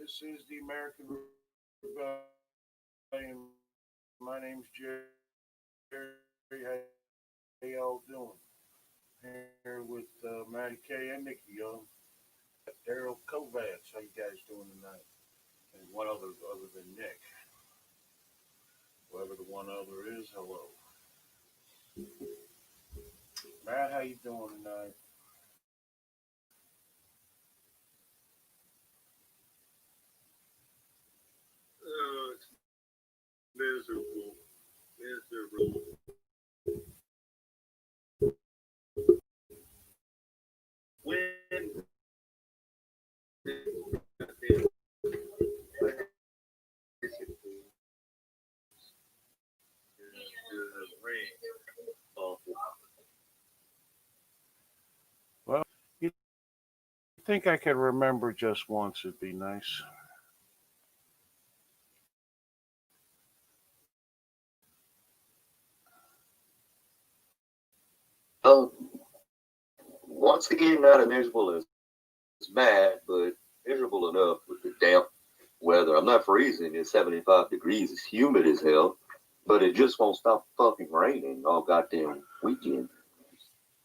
This is the American Rebellion. My name's Jerry. How y'all doing? Here with Matty K and Nicky Young. Daryl Kovacs. How you guys doing tonight? And one other than Nick. Whoever the one other is, hello. Matt, how you doing tonight? It's miserable. Miserable. When rain, awful. Well, you think I could remember just once? It'd be nice. Um, Once again, not as miserable as Matt, but miserable enough with the damp weather. I'm not freezing. It's 75 degrees. It's humid as hell, but it just won't stop fucking raining all goddamn weekend.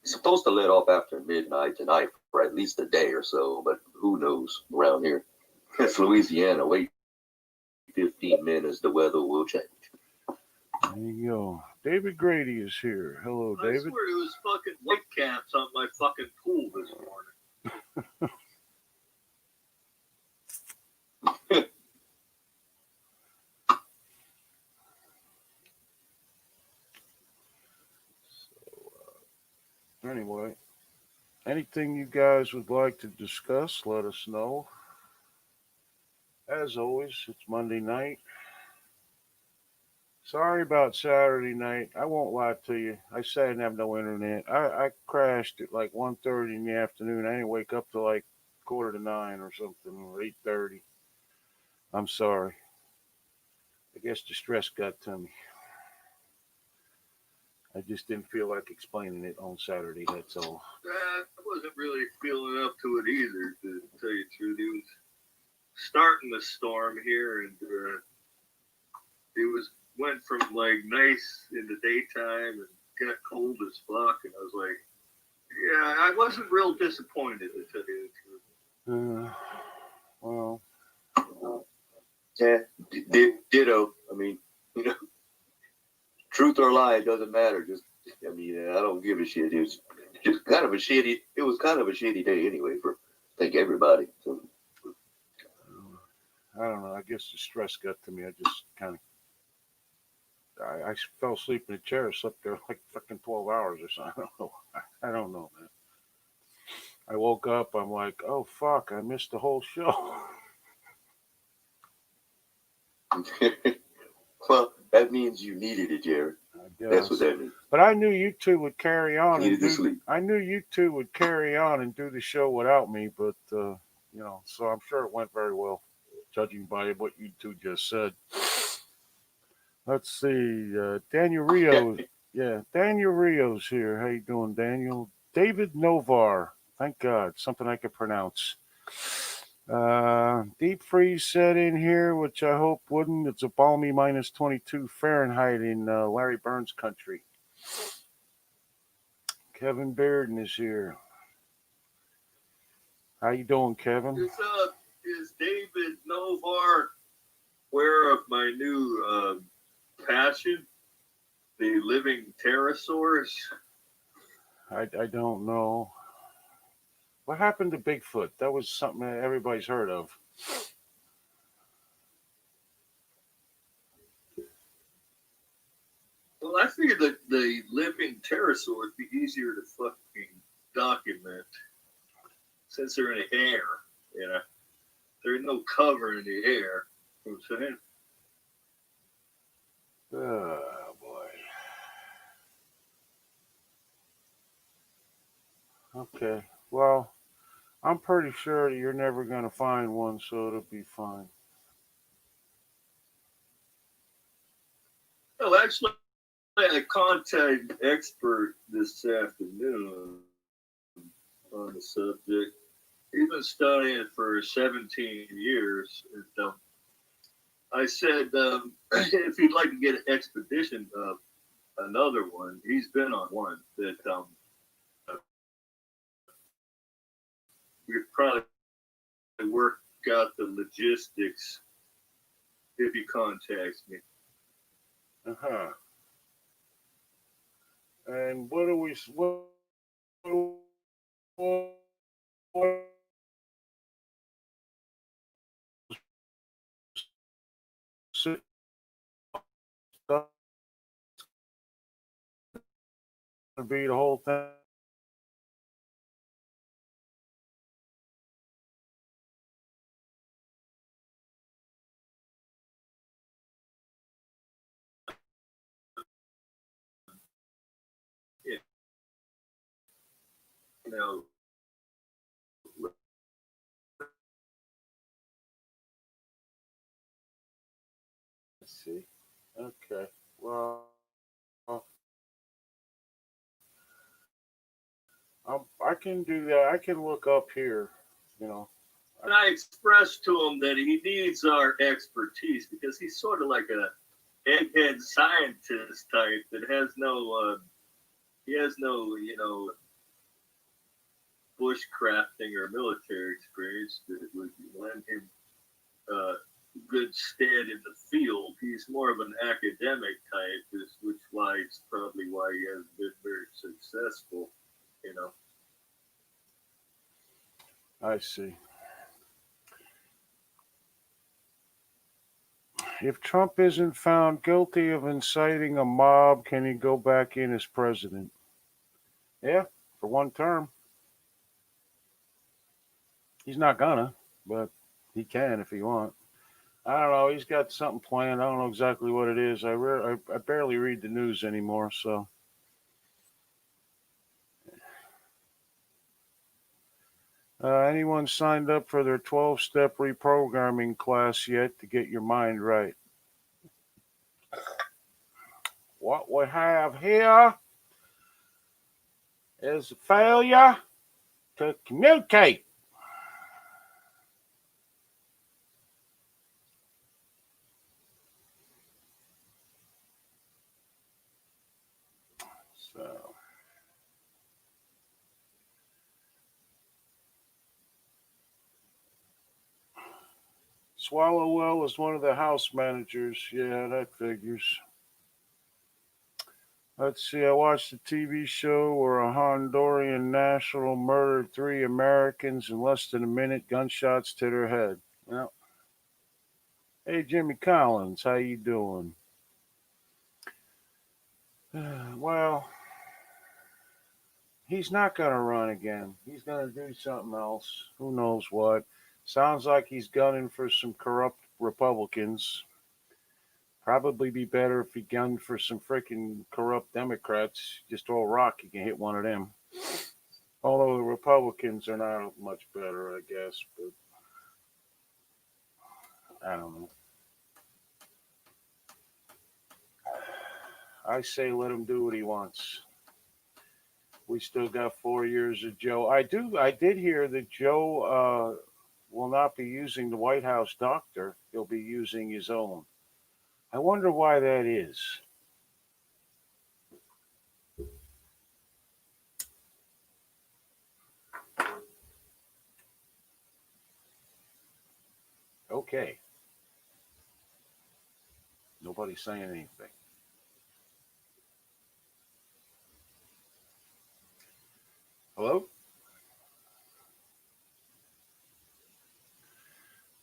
It's supposed to let off after midnight tonight for at least a day or so, but who knows around here. It's Louisiana. Wait 15 minutes, the weather will change. There you go. David Grady is here. Hello, I David. swear it was fucking white caps on my fucking pool this morning. Anyway, anything you guys would like to discuss, let us know. As always, it's Monday night. Sorry about Saturday night. I won't lie to you. I said I didn't have no internet. I crashed at like 1:30 in the afternoon. I didn't wake up till like quarter to nine or something, or 8:30. I'm sorry. I guess the stress got to me. I just didn't feel like explaining it on Saturday. That's all. I wasn't really feeling up to it either, to tell you the truth. It was starting the storm here, and it was went from like nice in the daytime and got cold as fuck, and I was like, yeah, I wasn't real disappointed to tell you the truth. Well, Yeah, ditto. I mean, you know, truth or lie, it doesn't matter. Just, I mean, I don't give a shit. It was just kind of a shitty. It was kind of a shitty day anyway for I think everybody. So, I don't know. I guess the stress got to me. I just kind of. I fell asleep in the chair, slept there like fucking 12 hours or something. I don't know. I don't know, man. I woke up. I'm like, oh fuck, I missed the whole show. well, that means you needed it, Jared. I That's what guess. that means. But I knew you two would carry on and Needed to do. sleep. I knew you two would carry on and do the show without me. But so I'm sure it went very well, judging by what you two just said. Let's see, Daniel Rio. Yeah, Daniel Rio's here. How you doing, Daniel? David Novar. Thank God, something I could pronounce. Deep freeze set in here, which I hope wouldn't. It's a balmy minus 22 Fahrenheit in Larry Burns country. Kevin Bearden is here. How you doing, Kevin? Is David Novar aware of my new passion, the living pterosaurs? I don't know. What happened to Bigfoot? That was something that everybody's heard of. Well, I figured that the living pterosaurs would be easier to fucking document since they're in the air. You know, there's no cover in the air. You know what I'm saying? Oh boy. Okay. Well, I'm pretty sure that you're never gonna find one, so it'll be fine. Well, actually, I contacted an expert this afternoon on the subject. He's been studying it for 17 years. And, I said, if you'd like to get an expedition, another one, he's been on one that we could probably work out the logistics if he contacts me. Uh-huh. And what do we what to be the whole thing? Yeah. You know, Let's see. Okay. Well, I can do that. I can look up here. You know. and I expressed to him that he needs our expertise because he's sort of like a egghead scientist type that has no, he has no, bushcrafting or military experience that would lend him good stead in the field. He's more of an academic type, which is probably why he hasn't been very successful. I see. If Trump isn't found guilty of inciting a mob, can he go back in as president? Yeah, for one term. He's not gonna, but he can if he wants. I don't know. He's got something planned. I don't know exactly what it is. I barely read the news anymore, so. Anyone signed up for their 12-step reprogramming class yet to get your mind right? What we have here is a failure to communicate. So, Swallowwell is one of the house managers. Yeah, that figures. Let's see, I watched a TV show where a Honduran national murdered 3 Americans in less than a minute, gunshots to their head. Well, hey, Jimmy Collins, how you doing? Well, he's not going to run again. He's going to do something else. Who knows what? Sounds like he's gunning for some corrupt Republicans. Probably be better if he gunned for some freaking corrupt Democrats. Just throw a rock, you can hit one of them. Although the Republicans are not much better, I guess, but I don't know. I say let him do what he wants. We still got 4 years of Joe. I did hear that Joe will not be using the White House doctor. He'll be using his own. I wonder why that is. Okay. Nobody's saying anything. Hello?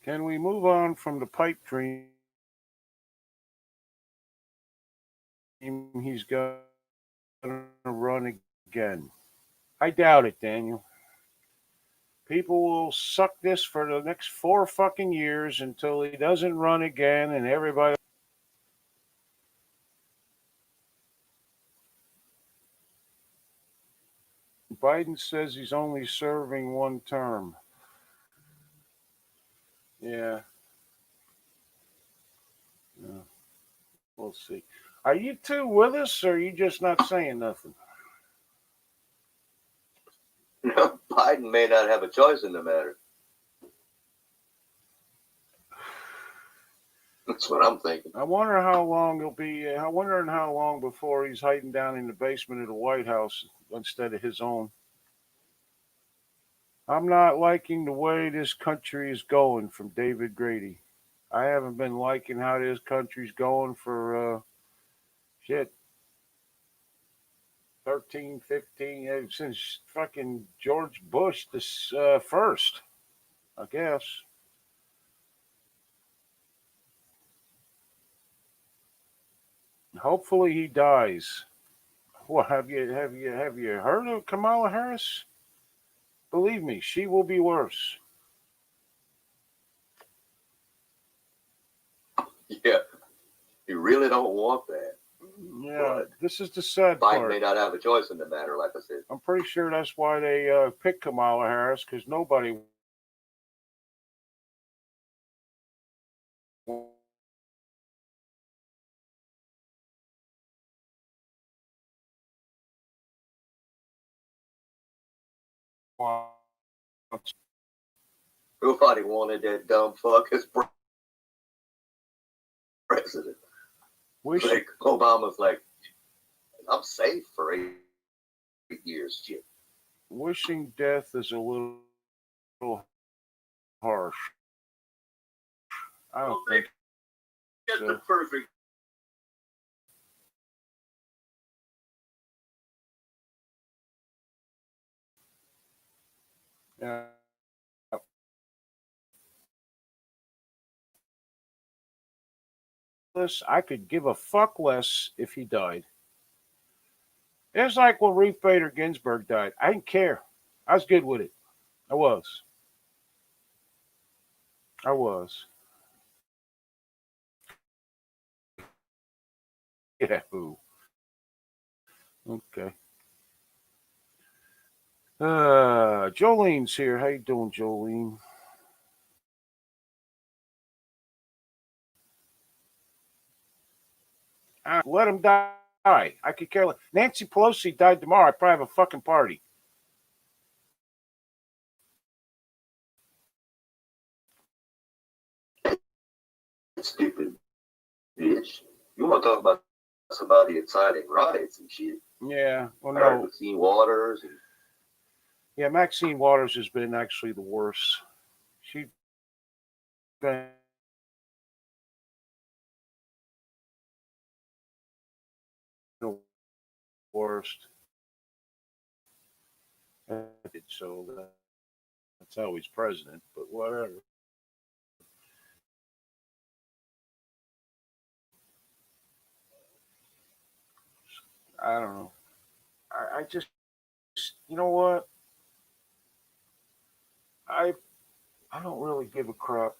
Can we move on from the pipe dream he's going to run again? I doubt it, Daniel. People will suck this for the next 4 fucking years until he doesn't run again and everybody. Biden says he's only serving one term. Yeah. Yeah. We'll see. Are you two with us or are you just not saying nothing? Biden may not have a choice in the matter. That's what I'm thinking. I wonder how long he'll be. I wondering how long before he's hiding down in the basement of the White House instead of his own. I'm not liking the way this country is going, from David Grady. I haven't been liking how this country's going for shit 13, 15, since fucking George Bush this first, I guess. Hopefully he dies. What have you heard of Kamala Harris? Believe me, she will be worse. Yeah, you really don't want that. Yeah, this is the sad Biden may part. not have a choice in the matter, like I said. I'm pretty sure that's why they picked Kamala Harris, because nobody wants. Nobody wanted that dumb fuck as president. Wish, Like Obama's like, I'm safe for 8 years. Shit. wishing death is a little harsh. I don't Well, think Get so. the perfect. Yeah. I could give a fuck less if he died. It's like when Ruth Bader Ginsburg died. I didn't care. I was good with it. I was. I was. Yeah, boo. Okay. Jolene's here. How you doing, Jolene? Let him die. I could care less. Nancy Pelosi died tomorrow. I'd probably have a fucking party. Stupid bitch. You want to talk about somebody inciting riots and shit? Yeah. Well, no. Maxine Waters. And Yeah, Maxine Waters has been actually the worst. She's been the worst. So that's how he's president, but whatever. I don't know. I just, you know what? I I don't really give a crap.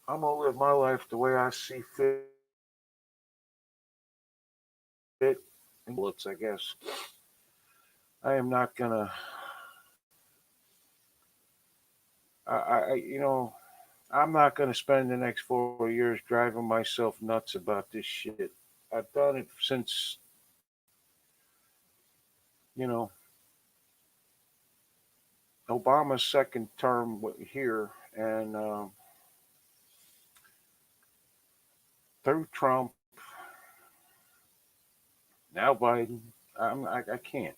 I'm gonna live my life the way I see fit. And looks, I guess. I am not gonna. I'm not gonna spend the next 4 years driving myself nuts about this shit. I've done it since, you know, Obama's second term here, and through Trump, now Biden. I can't.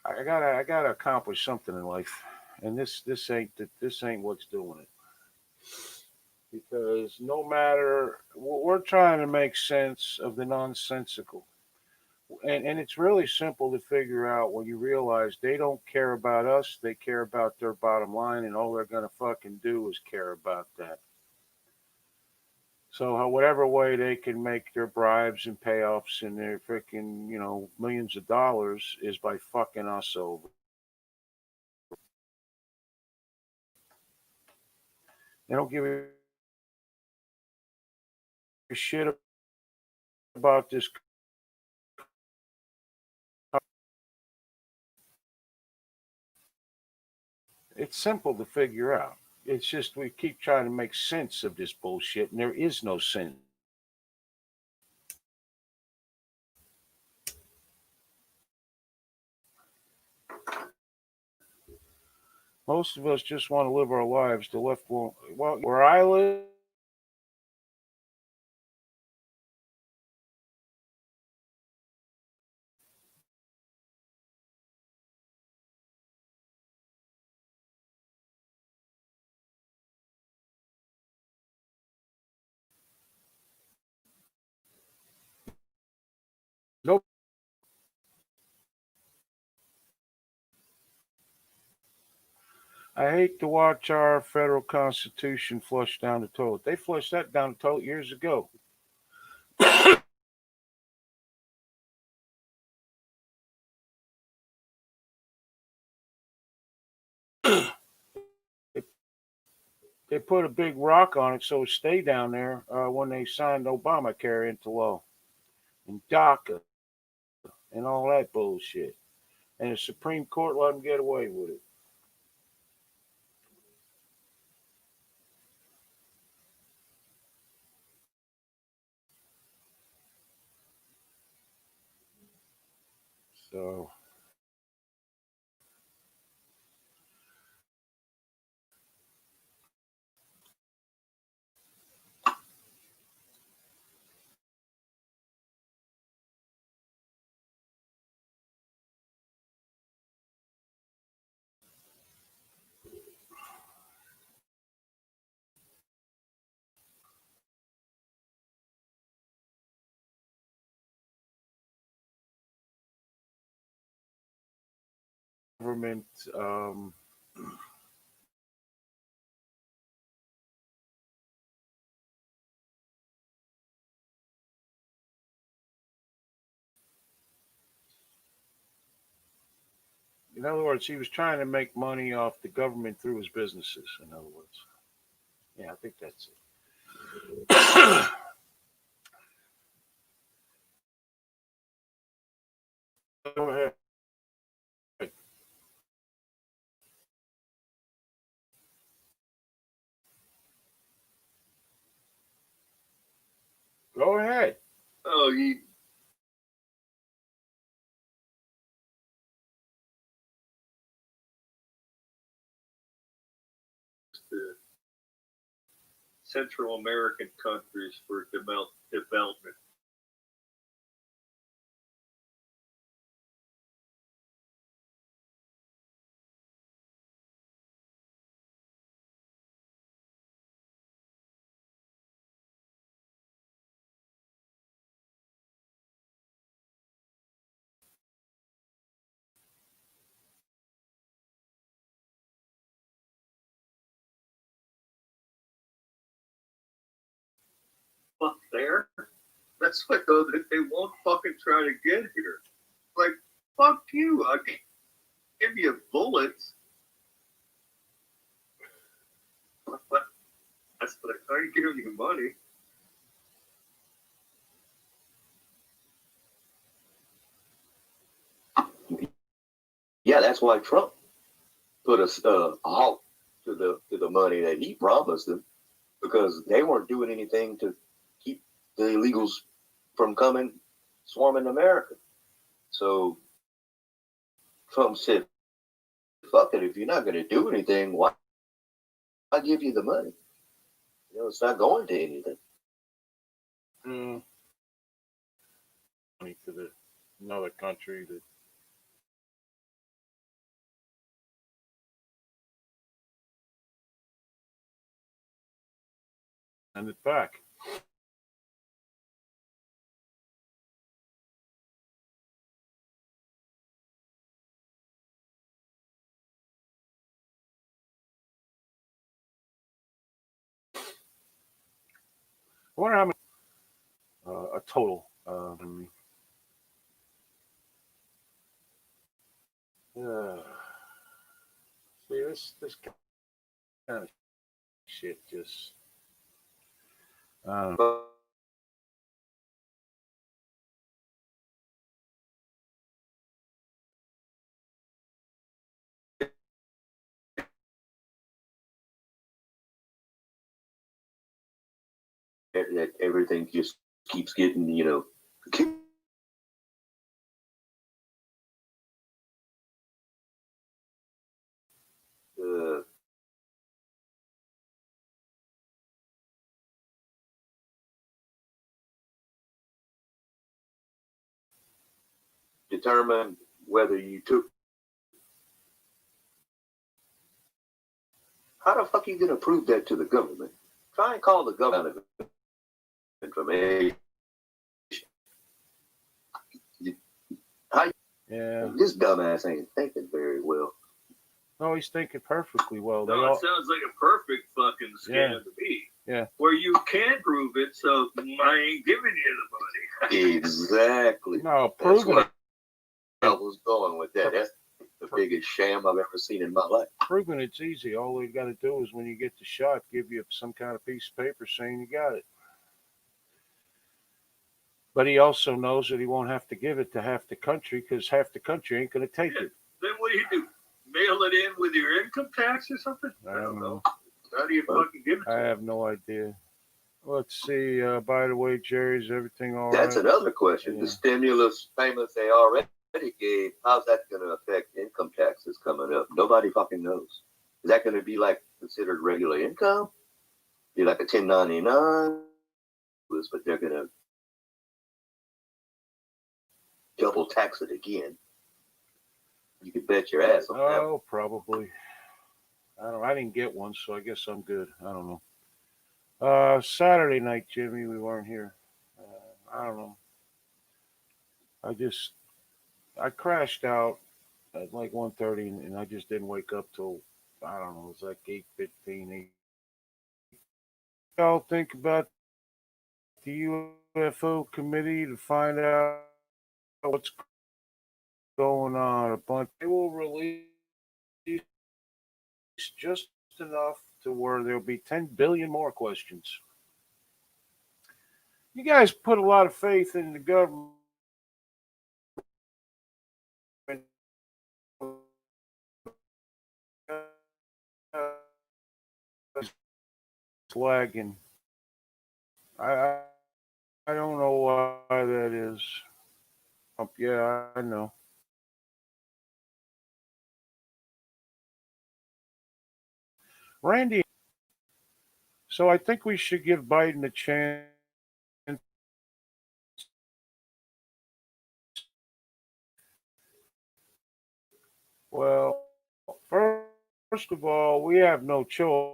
I gotta accomplish something in life, and this ain't what's doing it. Because no matter, we're trying to make sense of the nonsensical, and it's really simple to figure out when you realize they don't care about us; they care about their bottom line, and all they're gonna fucking do is care about that. So, whatever way they can make their bribes and payoffs and their freaking, millions of dollars is by fucking us over. They don't give a shit about this. It's simple to figure out. It's just we keep trying to make sense of this bullshit, and there is no sense. Most of us just want to live our lives. The left won't. Well, where I live, nope. I hate to watch our federal constitution flush down the toilet. They flushed that down the toilet years ago. They, they put a big rock on it so it stayed down there when they signed Obamacare into law and DACA and all that bullshit. And the Supreme Court let them get away with it. So government in other words, he was trying to make money off the government through his businesses, in other words. Yeah, I think that's it. Go ahead. Go ahead. Oh, he the Central American countries for development. Fuck there. That's what though that they won't fucking try to get here. Like, fuck you. I can give you bullets. But that's what I ain't giving you money. Yeah, that's why Trump put a halt to the money that he promised them because they weren't doing anything to keep the illegals from coming swarming America. So Trump said, "Fuck it, if you're not going to do anything, why give you the money? You know, it's not going to anything." Money to another country that send it back. I wonder how many a total. See this kind of shit just. But that everything just keeps getting, determine whether you took. How the fuck are you going to prove that to the government? Try and call the government information. Yeah. This dumbass ain't thinking very well. No, he's thinking perfectly well. They No, all, it sounds like a perfect fucking scam Yeah. to me. Yeah. Where you can prove it, so I ain't giving you the money. Exactly. no, That's proving where it, I was going with that. That's the biggest sham I've ever seen in my life. proving it's easy. All they got to do is when you get the shot, give you some kind of piece of paper saying you got it. But he also knows that he won't have to give it to half the country because half the country ain't going to take it. Then what do? Mail it in with your income tax or something? I don't know. How do you fucking give it to I them? have no idea. Let's see. By the way, Jerry, is everything all That's right? another question. Yeah. The stimulus payments they already gave, how's that going to affect income taxes coming up? Nobody fucking knows. Is that going to be like considered regular income? Be like a 1099? But they're going to double tax it again. You can bet your ass on that. Oh, probably. I didn't get one, so I guess I'm good. I don't know. Saturday night, Jimmy, we weren't here. I don't know. I crashed out at like 1:30, and I just didn't wake up till, I don't know, it was like 8:15, 8. Y'all think about the UFO committee to find out what's going on. A bunch they will release just enough to where there'll be 10 billion more questions. You guys put a lot of faith in the government. Lagging. I I don't know why that is. Yeah, I know. Randy. So I think we should give Biden a chance. Well, first of all, we have no choice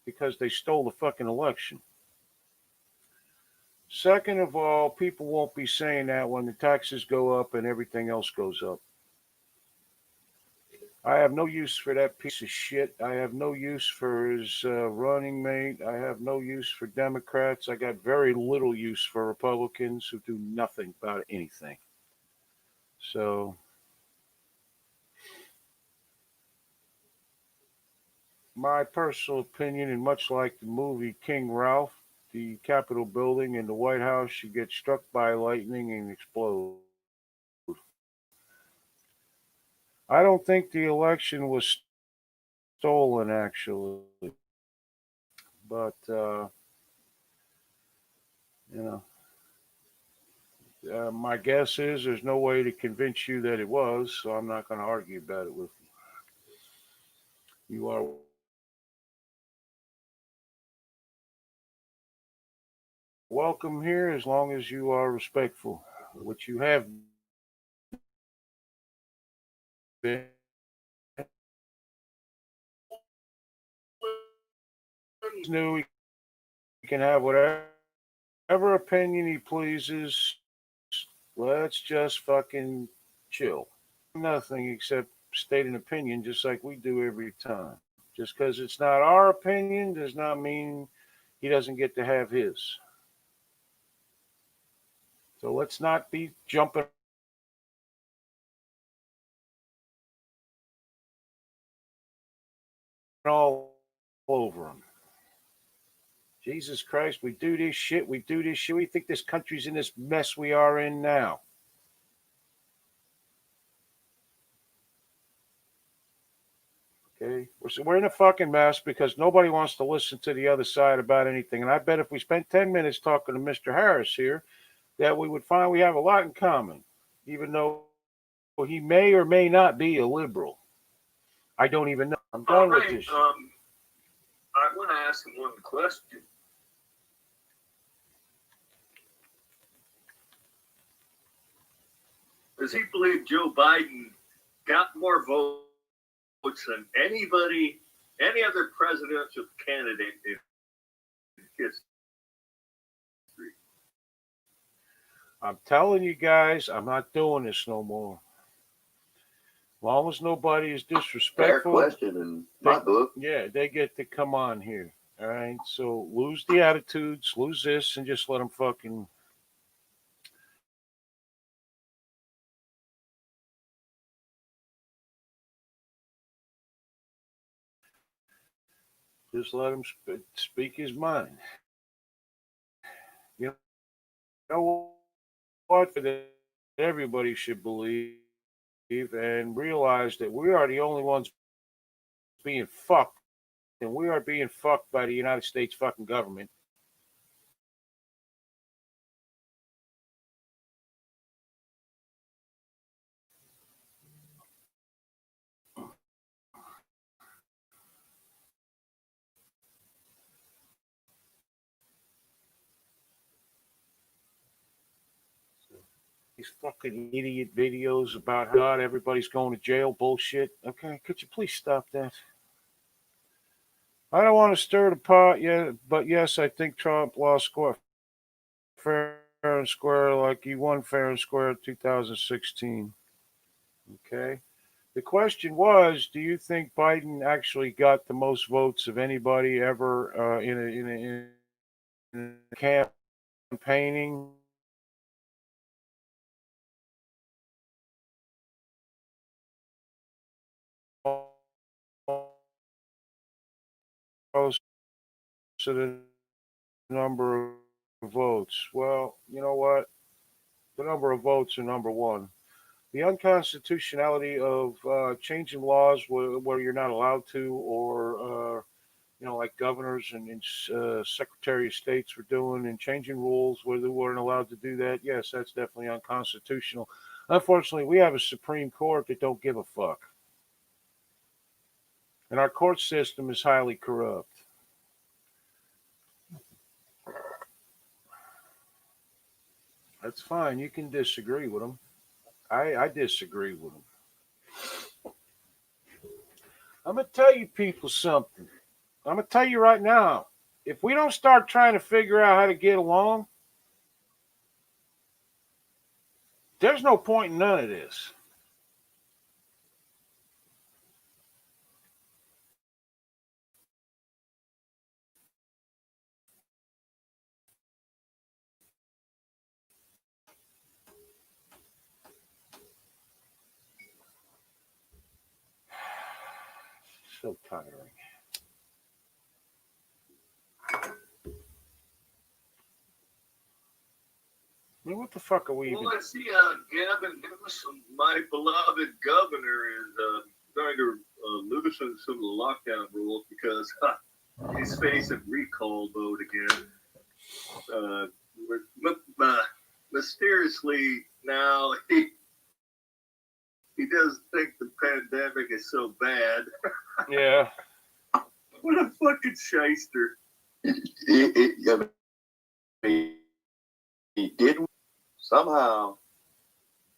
because they stole the fucking election. Second of all, people won't be saying that when the taxes go up and everything else goes up. I have no use for that piece of shit. I have no use for his running mate. I have no use for Democrats. I got very little use for Republicans who do nothing about anything. So, my personal opinion, and much like the movie King Ralph, the Capitol building and the White House should get struck by lightning and explode. I don't think the election was stolen, actually, but you know, my guess is there's no way to convince you that it was, so I'm not going to argue about it with you. You are welcome here as long as you are respectful, which you have been. New, he can have whatever opinion he pleases. Let's just fucking chill. Nothing except state an opinion, just like we do every time. Just because it's not our opinion does not mean he doesn't get to have his. So let's not be jumping all over him. Jesus Christ, we do this shit. We think this country's in this mess we are in now. Okay, we're in a fucking mess because nobody wants to listen to the other side about anything. And I bet if we spent 10 minutes talking to Mr. Harris here, that we would find we have a lot in common, even though he may or may not be a liberal. I don't even know. I'm done with this. I want to ask him one question. Does he believe Joe Biden got more votes than anybody, any other presidential candidate in history? I'm telling you guys, I'm not doing this no more. As long as nobody is Fair disrespectful, question in my book. yeah, they get to come on here. All right, so lose the attitudes, lose this, and just let them fucking. Just let him speak his mind. You know what? That everybody should believe and realize that we are the only ones being fucked, and we are being fucked by the United States fucking government. These fucking idiot videos about how God, everybody's going to jail bullshit. Okay, could you please stop that? I don't want to stir the pot yet, but yes, I think Trump lost fair and square, like he won fair and square in 2016. Okay. The question was, do you think Biden actually got the most votes of anybody ever in a campaigning? To the number of votes. Well, you know what? The number of votes are number one. The unconstitutionality of changing laws where you're not allowed to, or like governors and secretary of states were doing, and changing rules where they weren't allowed to do that. Yes, that's definitely unconstitutional. Unfortunately, we have a Supreme Court that don't give a fuck, and our court system is highly corrupt. That's fine. You can disagree with them. I disagree with them. I'm gonna tell you people something. I'm gonna tell you right now. If we don't start trying to figure out how to get along, there's no point in none of this. So tiring. I mean, what the fuck are we even? Well, I see Gavin Newsom, my beloved governor, is going to loosen some of the lockdown rules because he's facing recall vote again. Mysteriously now he doesn't think the pandemic is so bad. Yeah. What a fucking shyster. I mean, he did somehow.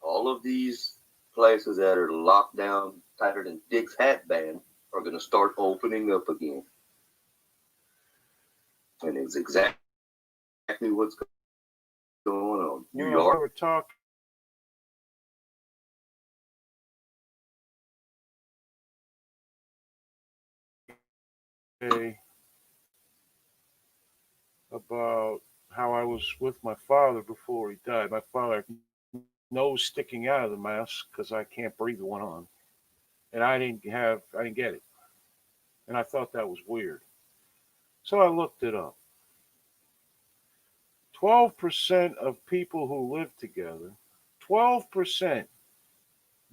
All of these places that are locked down tighter than Dick's hat band are going to start opening up again, and it's exactly what's going on. New York. We were talking about how I was with my father before he died. My father nose sticking out of the mask because I can't breathe one on, and I didn't get it, and I thought that was weird. So I looked it up. 12% of people who live together, 12%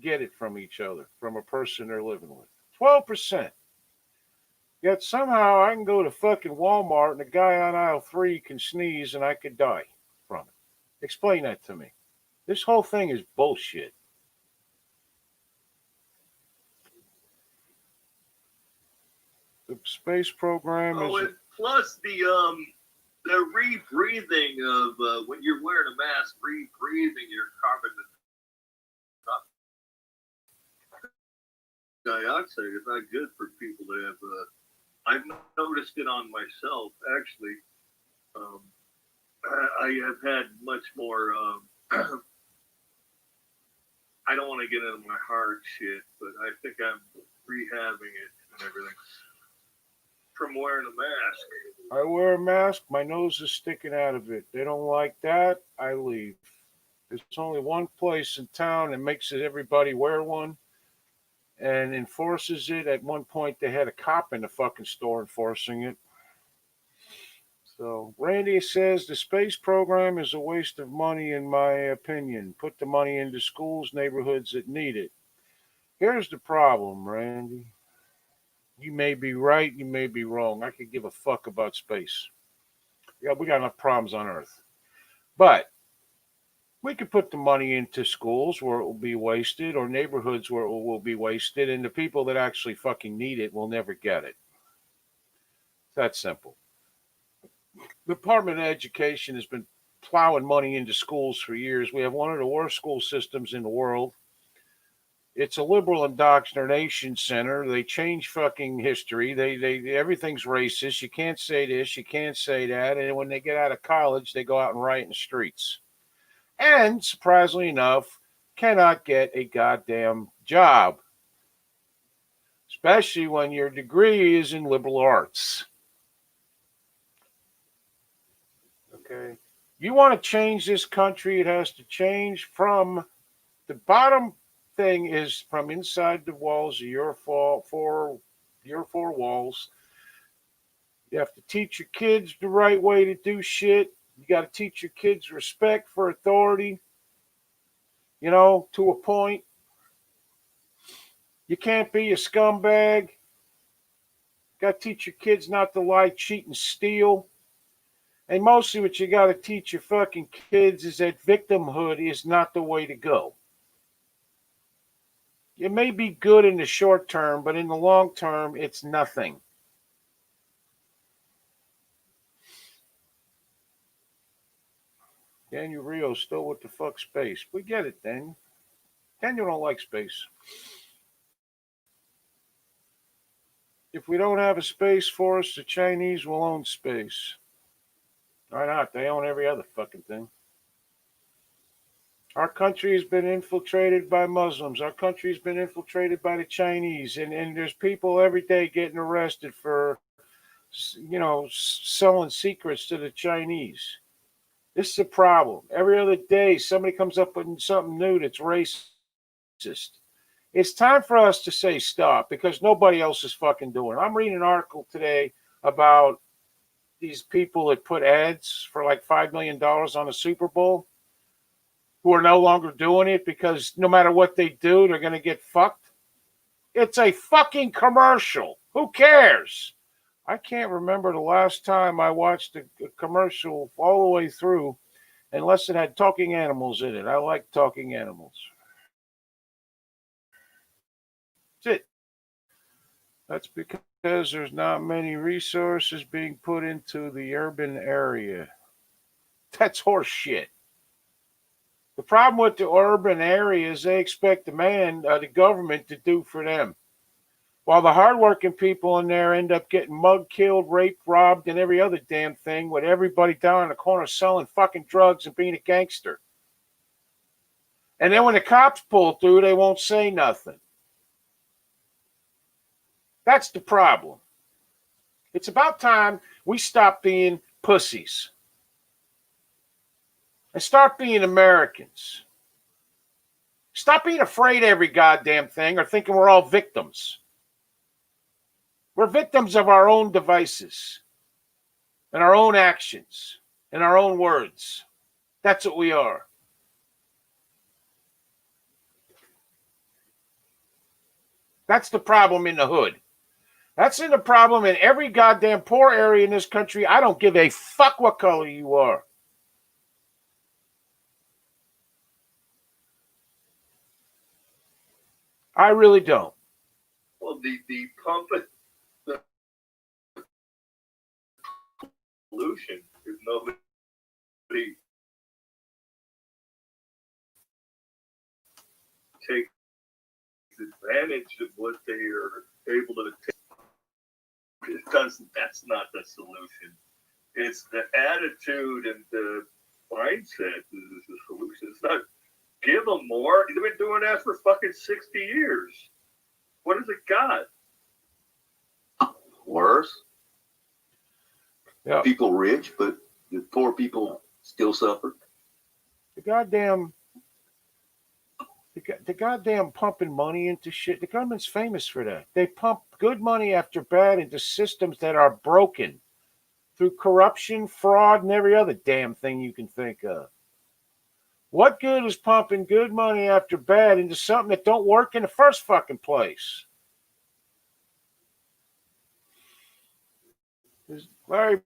get it from each other, from a person they're living with. 12%. Yet somehow I can go to fucking Walmart and the guy on aisle 3 can sneeze and I could die from it. Explain that to me. This whole thing is bullshit. The space program is. And plus the rebreathing of when you're wearing a mask, rebreathing your carbon dioxide is not good for people that have. I've noticed it on myself actually. Um, I have had much more. I don't want to get into my hard shit, but I think I'm rehabbing it and everything from wearing a mask. I wear a mask. My nose is sticking out of it. They don't like that. I leave. There's only one place in town that makes it everybody wear one and enforces it. At one point, they had a cop in the fucking store enforcing it. So Randy says the space program is a waste of money, in my opinion. Put the money into schools, neighborhoods that need it. Here's the problem, Randy. You may be right, you may be wrong. I could give a fuck about space. Yeah, we got enough problems on Earth. But we could put the money into schools where it will be wasted or neighborhoods where it will be wasted, and the people that actually fucking need it will never get it. It's that simple. The Department of Education has been plowing money into schools for years. We have one of the worst school systems in the world. It's a liberal indoctrination center. They change fucking history. They everything's racist. You can't say this, you can't say that. And when they get out of college, they go out and riot in the streets. And surprisingly enough, cannot get a goddamn job, especially when your degree is in liberal arts. Okay. You want to change this country, it has to change from the bottom thing is from inside the walls of your four walls. You have to teach your kids the right way to do shit. You got to teach your kids respect for authority, to a point. You can't be a scumbag. Got to teach your kids not to lie, cheat, and steal. And mostly what you got to teach your fucking kids is that victimhood is not the way to go. It may be good in the short term, but in the long term, it's nothing. Daniel Rio still with the fuck space. We get it, Daniel. Daniel don't like space. If we don't have a space force, the Chinese will own space. Why not? They own every other fucking thing. Our country has been infiltrated by Muslims. Our country has been infiltrated by the Chinese. And there's people every day getting arrested for, selling secrets to the Chinese. This is a problem. Every other day, somebody comes up with something new that's racist. It's time for us to say stop because nobody else is fucking doing it. I'm reading an article today about these people that put ads for like $5 million on the Super Bowl who are no longer doing it because no matter what they do, they're going to get fucked. It's a fucking commercial. Who cares? I can't remember the last time I watched a commercial all the way through unless it had talking animals in it. I like talking animals. That's it. That's because there's not many resources being put into the urban area. That's horse shit. The problem with the urban areas, they expect the government to do for them. While the hardworking people in there end up getting mugged, killed, raped, robbed, and every other damn thing, with everybody down in the corner selling fucking drugs and being a gangster. And then when the cops pull through, they won't say nothing. That's the problem. It's about time we stop being pussies and start being Americans. Stop being afraid of every goddamn thing or thinking we're all victims. We're victims of our own devices and our own actions and our own words. That's what we are. That's the problem in the hood. That's the problem in every goddamn poor area in this country. I don't give a fuck what color you are. I really don't. Well, the pump the pollution is nobody take advantage of what they are able to take. It doesn't. That's not the solution. It's the attitude and the mindset is the solution. It's not give them more. They've been doing that for fucking 60 years. What has it got? Worse. Yeah. People rich, but the poor people still suffer. The goddamn pumping money into shit. The government's famous for that. They pump good money after bad into systems that are broken through corruption, fraud, and every other damn thing you can think of. What good is pumping good money after bad into something that don't work in the first fucking place? Larry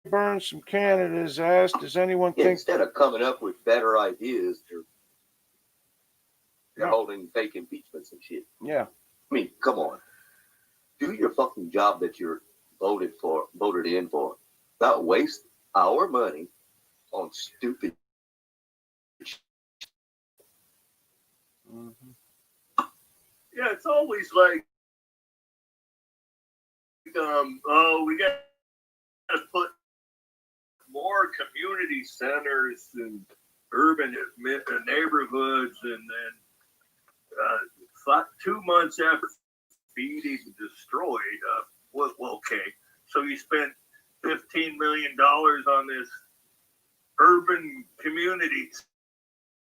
Burns from Canada has asked, does anyone think... Instead of coming up with better ideas, they're holding fake impeachments and shit. Yeah. I mean, come on. Do your fucking job that you're voted in for. Not waste our money on stupid shit. Mm-hmm. Yeah, it's always like, we got to put more community centers and urban neighborhoods, and then 2 months after feeding destroyed, well, okay, so you spent $15 million on this urban community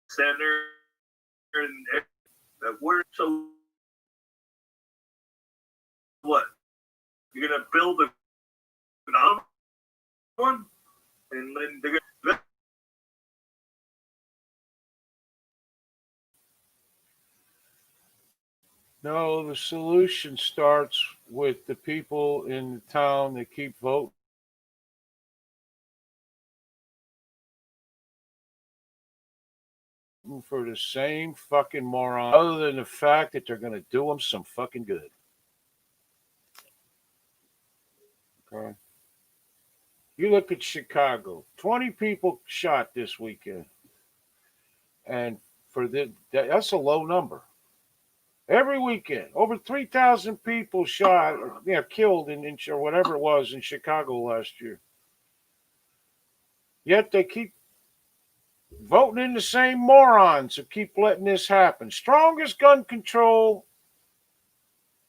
center, and where, so what? You're gonna build another one, and then they're gonna. No, the solution starts with the people in the town that keep voting for the same fucking moron, other than the fact that they're going to do them some fucking good. Okay. You look at Chicago, 20 people shot this weekend. And that's a low number. Every weekend, over 3,000 people shot, or, killed in or whatever it was in Chicago last year. Yet they keep voting in the same morons who keep letting this happen. Strongest gun control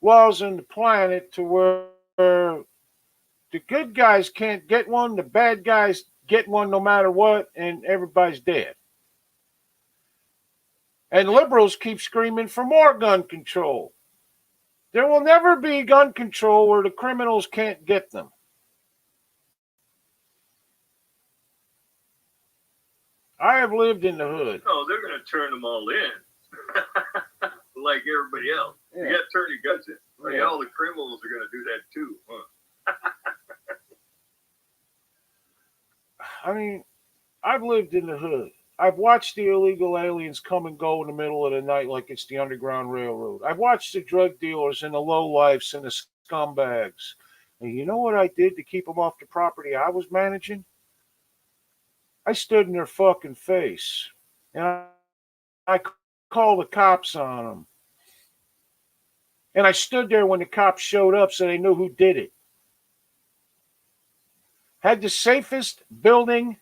laws on the planet, to where the good guys can't get one, the bad guys get one no matter what, and everybody's dead. And liberals keep screaming for more gun control. There will never be gun control where the criminals can't get them. I have lived in the hood. No, they're going to turn them all in, like everybody else. Yeah. You got to turn your guns in. Like Yeah. all the criminals are going to do that too, huh? I mean, I've lived in the hood. I've watched the illegal aliens come and go in the middle of the night like it's the Underground Railroad. I've watched the drug dealers and the lowlifes and the scumbags. And you know what I did to keep them off the property I was managing? I stood in their fucking face. And I called the cops on them. And I stood there when the cops showed up so they knew who did it. Had the safest building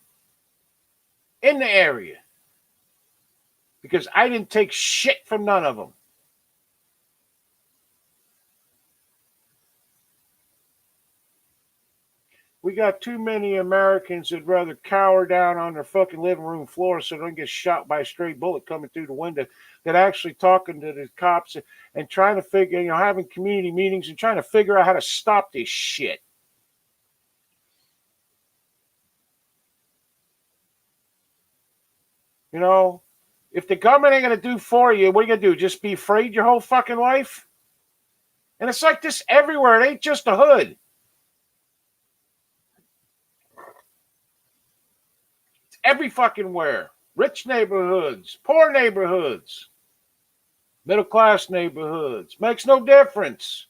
in the area, because I didn't take shit from none of them. We got too many Americans that'd rather cower down on their fucking living room floor so they don't get shot by a stray bullet coming through the window, than actually talking to the cops and trying to figure, having community meetings and trying to figure out how to stop this shit. If the government ain't going to do for you, what are you going to do? Just be afraid your whole fucking life? And it's like this everywhere. It ain't just a hood. It's every fucking where. Rich neighborhoods, poor neighborhoods, middle class neighborhoods. Makes no difference.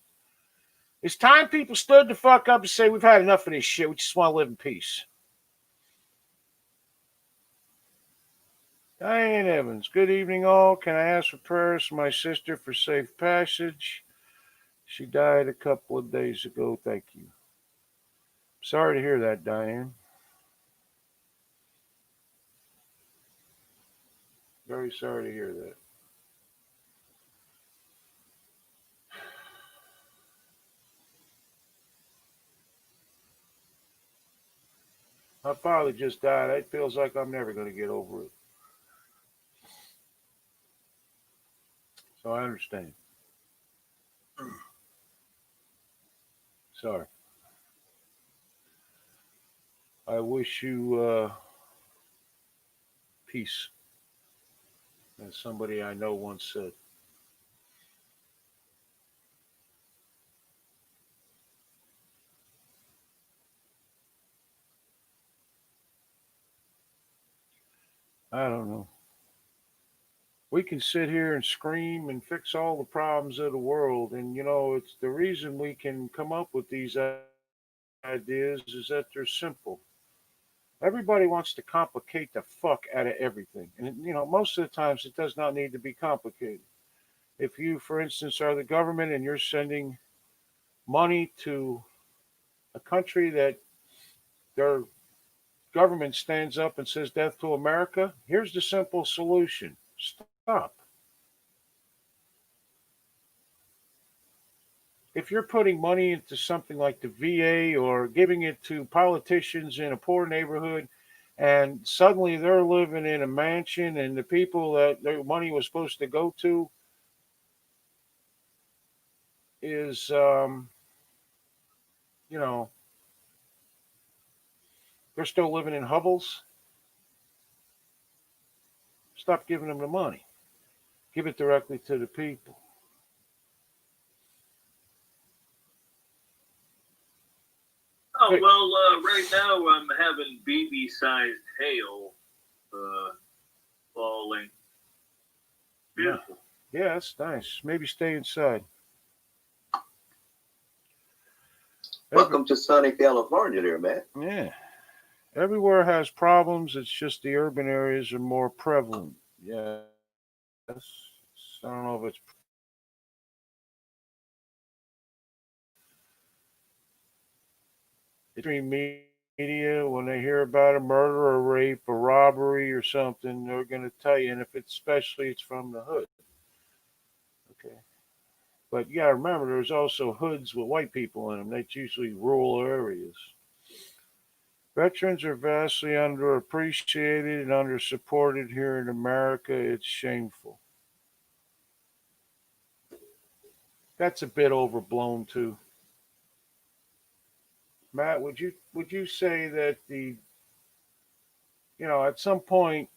It's time people stood the fuck up and say, we've had enough of this shit. We just want to live in peace. Diane Evans, good evening, all. Can I ask for prayers for my sister for safe passage? She died a couple of days ago. Thank you. Sorry to hear that, Diane. Very sorry to hear that. My father just died. It feels like I'm never going to get over it. So I understand. Sorry. I wish you peace, as somebody I know once said. I don't know. We can sit here and scream and fix all the problems of the world, and it's the reason we can come up with these ideas is that they're simple. Everybody wants to complicate the fuck out of everything, and most of the times it does not need to be complicated. If you, for instance, are the government and you're sending money to a country that their government stands up and says death to America, here's the simple solution: stop. If you're putting money into something like the VA or giving it to politicians in a poor neighborhood, and suddenly they're living in a mansion, and the people that their money was supposed to go to is, you know, they're still living in hovels, stop giving them the money. Give it directly to the people. Oh well, right now I'm having BB-sized hail falling. Beautiful. Yeah, that's nice. Maybe stay inside. Welcome to sunny California there, Matt. Yeah. Everywhere has problems. It's just the urban areas are more prevalent. Yes. I don't know if it's mainstream media, when they hear about a murder or rape or robbery or something, they're going to tell you. And if it's especially it's from the hood. Okay. But you got to remember, there's also hoods with white people in them. That's usually rural areas. Veterans are vastly underappreciated and undersupported here in America. It's shameful. That's a bit overblown too. Matt, would you say that at some point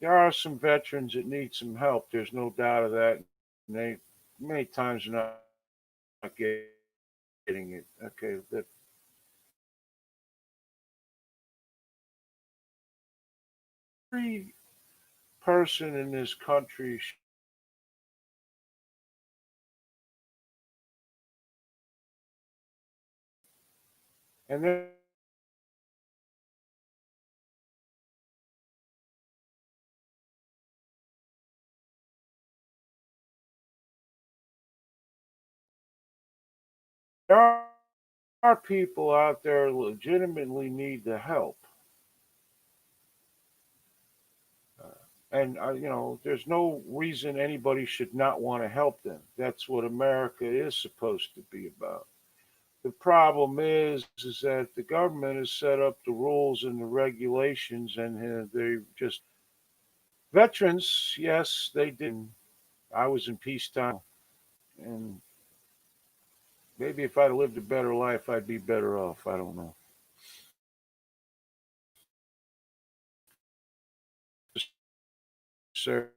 there are some veterans that need some help. There's no doubt of that. And they many times are not getting it. Okay, that every person in this country, and there are people out there who legitimately need the help. And there's no reason anybody should not want to help them. That's what America is supposed to be about. The problem is that the government has set up the rules and the regulations, and they just veterans. Yes, they did. I was in peacetime, and maybe if I'd lived a better life, I'd be better off. I don't know. Necessarily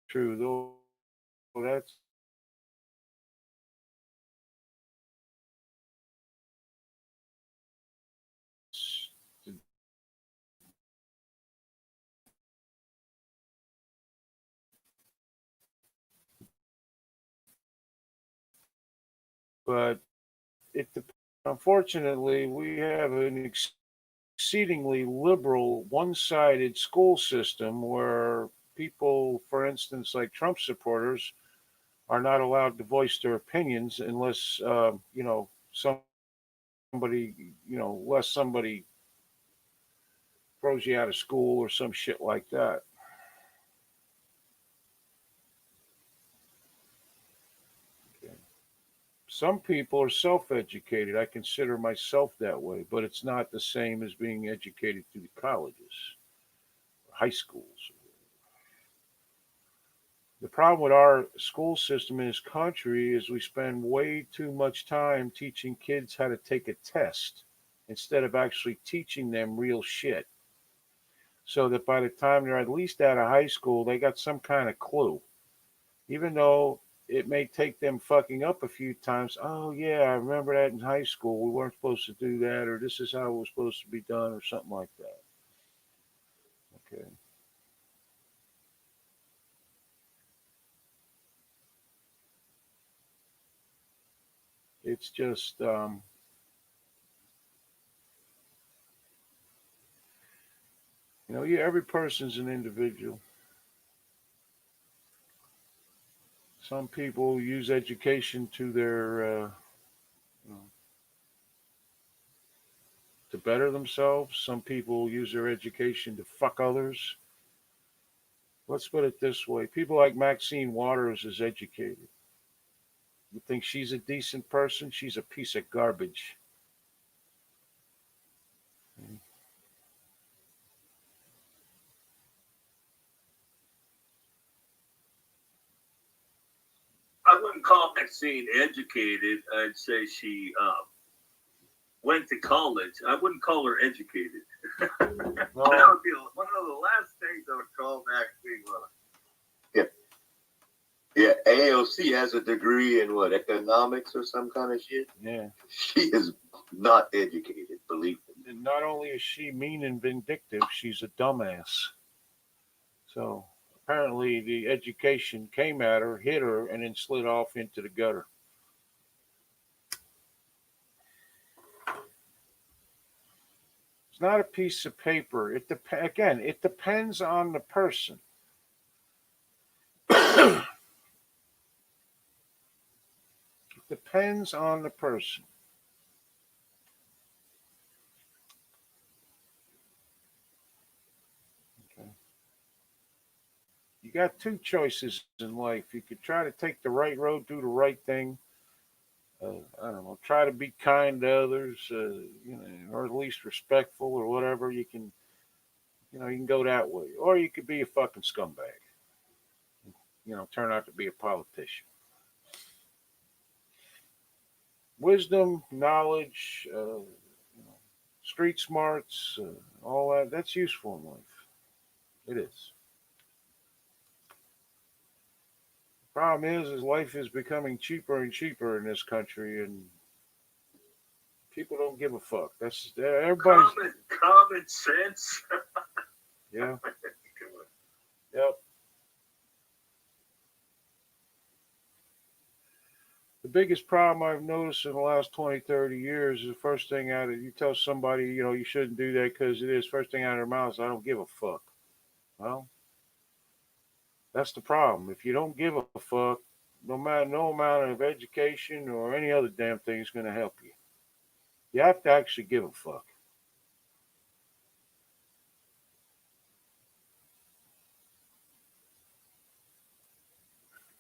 true, though. That's but it. Unfortunately, we have an exceedingly liberal, one-sided school system where people, for instance, like Trump supporters, are not allowed to voice their opinions unless, somebody, unless somebody throws you out of school or some shit like that. Okay. Some people are self-educated. I consider myself that way, but it's not the same as being educated through the colleges, high schools. The problem with our school system in this country is we spend way too much time teaching kids how to take a test instead of actually teaching them real shit. So that by the time they're at least out of high school, they got some kind of clue. Even though it may take them fucking up a few times. Oh, yeah, I remember that in high school. We weren't supposed to do that, or this is how it was supposed to be done, or something like that. Okay. It's just, yeah, every person's an individual. Some people use education to you know, to better themselves. Some people use their education to fuck others. Let's put it this way: people like Maxine Waters is educated. You think she's a decent person? She's a piece of garbage. I wouldn't call Maxine educated. I'd say she went to college. I wouldn't call her educated. That No, would be one of the last things I would call Maxine. Yeah, AOC has a degree in what, economics or some kind of shit. yeah. She is not educated, believe me. And not only is she mean and vindictive, she's a dumbass. So apparently the education came at her, hit her, and then slid off into the gutter. It's not a piece of paper. Again, it depends on the person. It depends on the person. Okay. You got two choices in life. You could try to take the right road, do the right thing. I don't know. Try to be kind to others, or at least respectful or whatever. You can go that way, or you could be a fucking scumbag. Turn out to be a politician. Wisdom, knowledge, street smarts, all that's useful in life. It is. The problem is life is becoming cheaper and cheaper in this country, and people don't give a fuck. That's everybody's. Common sense. Yeah. Yep. The biggest problem I've noticed in the last 20, 30 years is the first thing out of you tell somebody, you shouldn't do that because it is first thing out of their mouths, I don't give a fuck. Well, that's the problem. If you don't give a fuck, no amount of education or any other damn thing is going to help you. You have to actually give a fuck.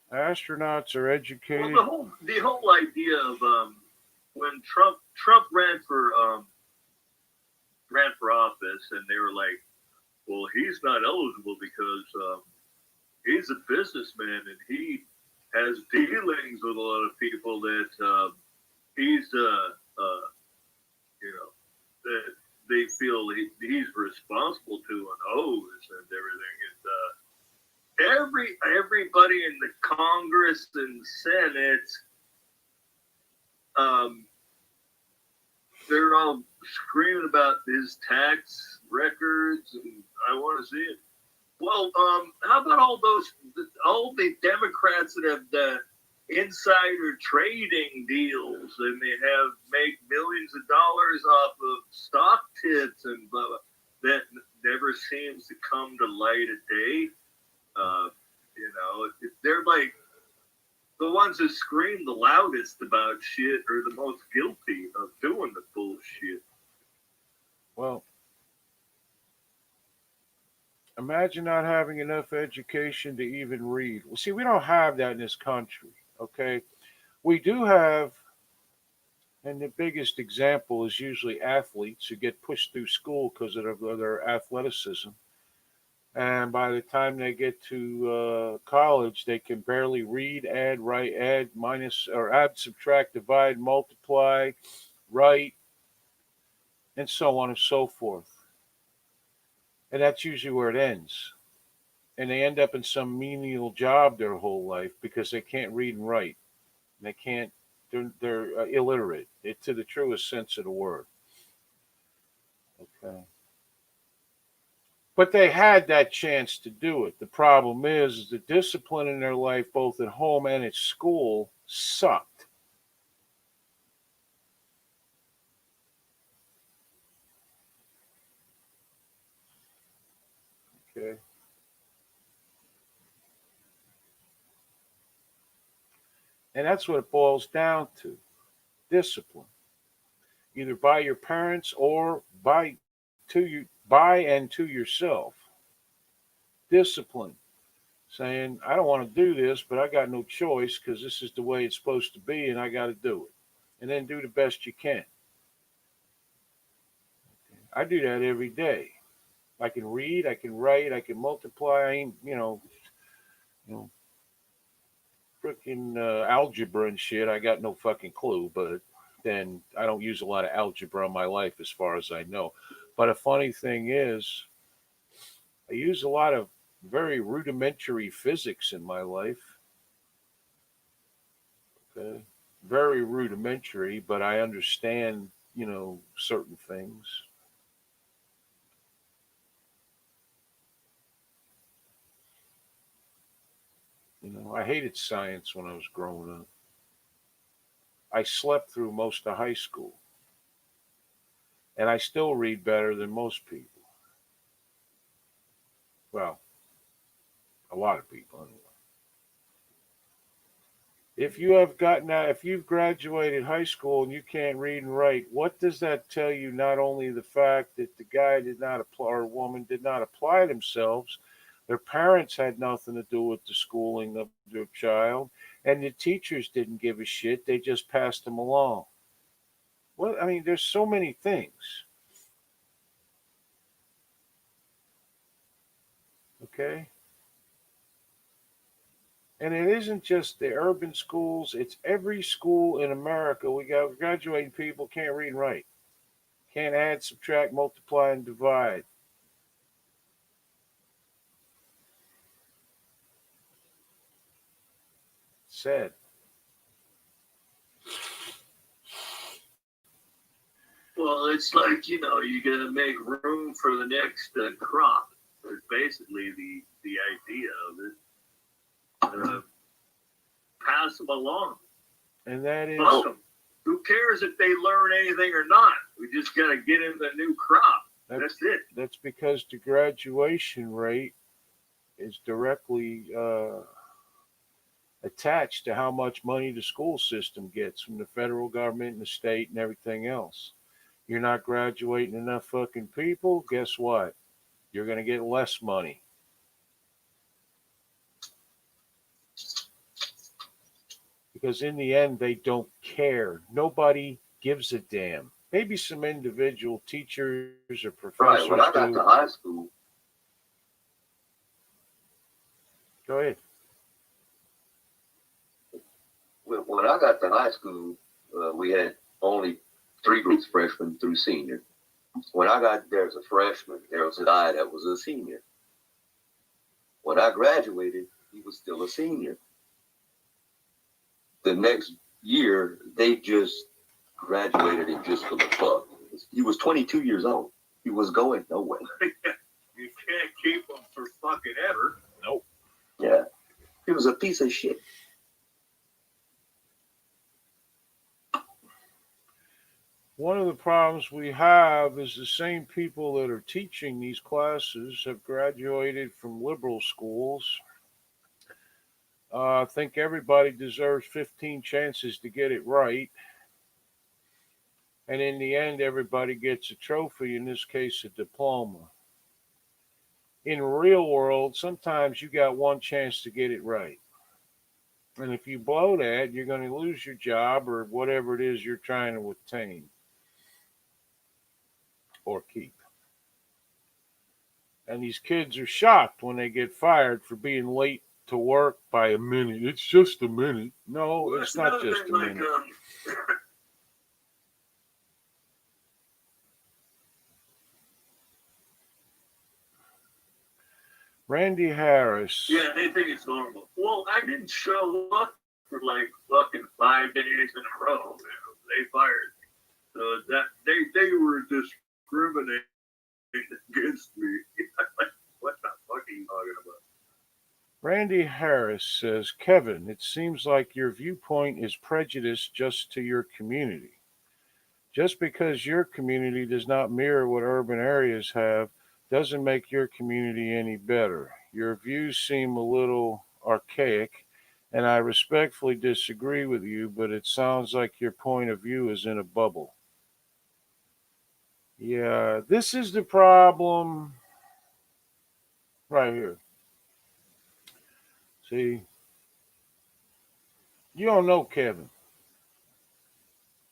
Astronauts are educated. Well, the whole idea of when Trump ran for office, and they were like, well, he's not eligible because he's a businessman and he has dealings with a lot of people that he's that they feel he's responsible to and owes and everything. And everybody in the Congress and Senate, they're all screaming about his tax records, and I want to see it. Well, how about all the Democrats that have the insider trading deals, and they make millions of dollars off of stock tips and come to light of day. They're like the ones that scream the loudest about shit are the most guilty of doing the bullshit. Well, imagine not having enough education to even read. Well, see, we don't have that in this country, okay? We do have, and the biggest example is usually athletes who get pushed through school because of their athleticism. And by the time they get to college, they can barely read, add, write, add, minus, or add, subtract, divide, multiply, write, and so on and so forth. And that's usually where it ends. And they end up in some menial job their whole life because they can't read and write. They can't. They're illiterate to the truest sense of the word. Okay. But they had that chance to do it. The problem is the discipline in their life, both at home and at school, sucked. Okay. And that's what it boils down to: discipline. Either by your parents or by and to yourself. Discipline. Saying, I don't want to do this, but I got no choice because this is the way it's supposed to be and I got to do it. And then do the best you can. I do that every day. I can read, I can write, I can multiply. I ain't, you know, freaking algebra and shit. I got no fucking clue, but then I don't use a lot of algebra in my life as far as I know. But a funny thing is, I use a lot of very rudimentary physics in my life. Okay. Very rudimentary, but I understand, certain things. I hated science when I was growing up. I slept through most of high school, and I still read better than most people. Well, a lot of people anyway. If you've graduated high school and you can't read and write, what does that tell you? Not only the fact that the guy did not apply or woman did not apply themselves, their parents had nothing to do with the schooling of their child, and the teachers didn't give a shit. They just passed them along. Well, I mean, there's so many things. Okay. And it isn't just the urban schools, it's every school in America. We got graduating people can't read and write, can't add, subtract, multiply, and divide. Sad. Well, it's like you got to make room for the next crop. Is basically the idea of it. Pass them along. And that is. Fuck 'em. Who cares if they learn anything or not? We just got to get in the new crop. That's it. That's because the graduation rate is directly attached to how much money the school system gets from the federal government and the state and everything else. You're not graduating enough fucking people, guess what? You're going to get less money. Because in the end, they don't care. Nobody gives a damn. Maybe some individual teachers or professors. Right. When I got to high school. Go ahead. When I got to high school, we had only 3 groups, freshman through senior. When I got there as a freshman, there was a guy that was a senior. When I graduated, he was still a senior. The next year, they just graduated him just for the fuck. He was 22 years old. He was going nowhere. You can't keep them for fucking ever. Nope. Yeah. He was a piece of shit. One of the problems we have is the same people that are teaching these classes have graduated from liberal schools. I think everybody deserves 15 chances to get it right. And in the end, everybody gets a trophy, in this case, a diploma. In real world, sometimes you got one chance to get it right. And if you blow that, you're going to lose your job or whatever it is you're trying to attain or keep. And these kids are shocked when they get fired for being late to work by a minute. It's just a minute. No, Well, it's that's not another just thing, a like, minute. Randy Harris. yeah, they think it's normal. Well, I didn't show up for like fucking 5 days in a row. Man. They fired me. So that they were discriminating against me. Like, what the fuck are you talking about? Randy Harris says, Kevin, it seems like your viewpoint is prejudiced just to your community. Just because your community does not mirror what urban areas have doesn't make your community any better. Your views seem a little archaic, and I respectfully disagree with you, but it sounds like your point of view is in a bubble. Yeah, this is the problem right here. See, you don't know Kevin.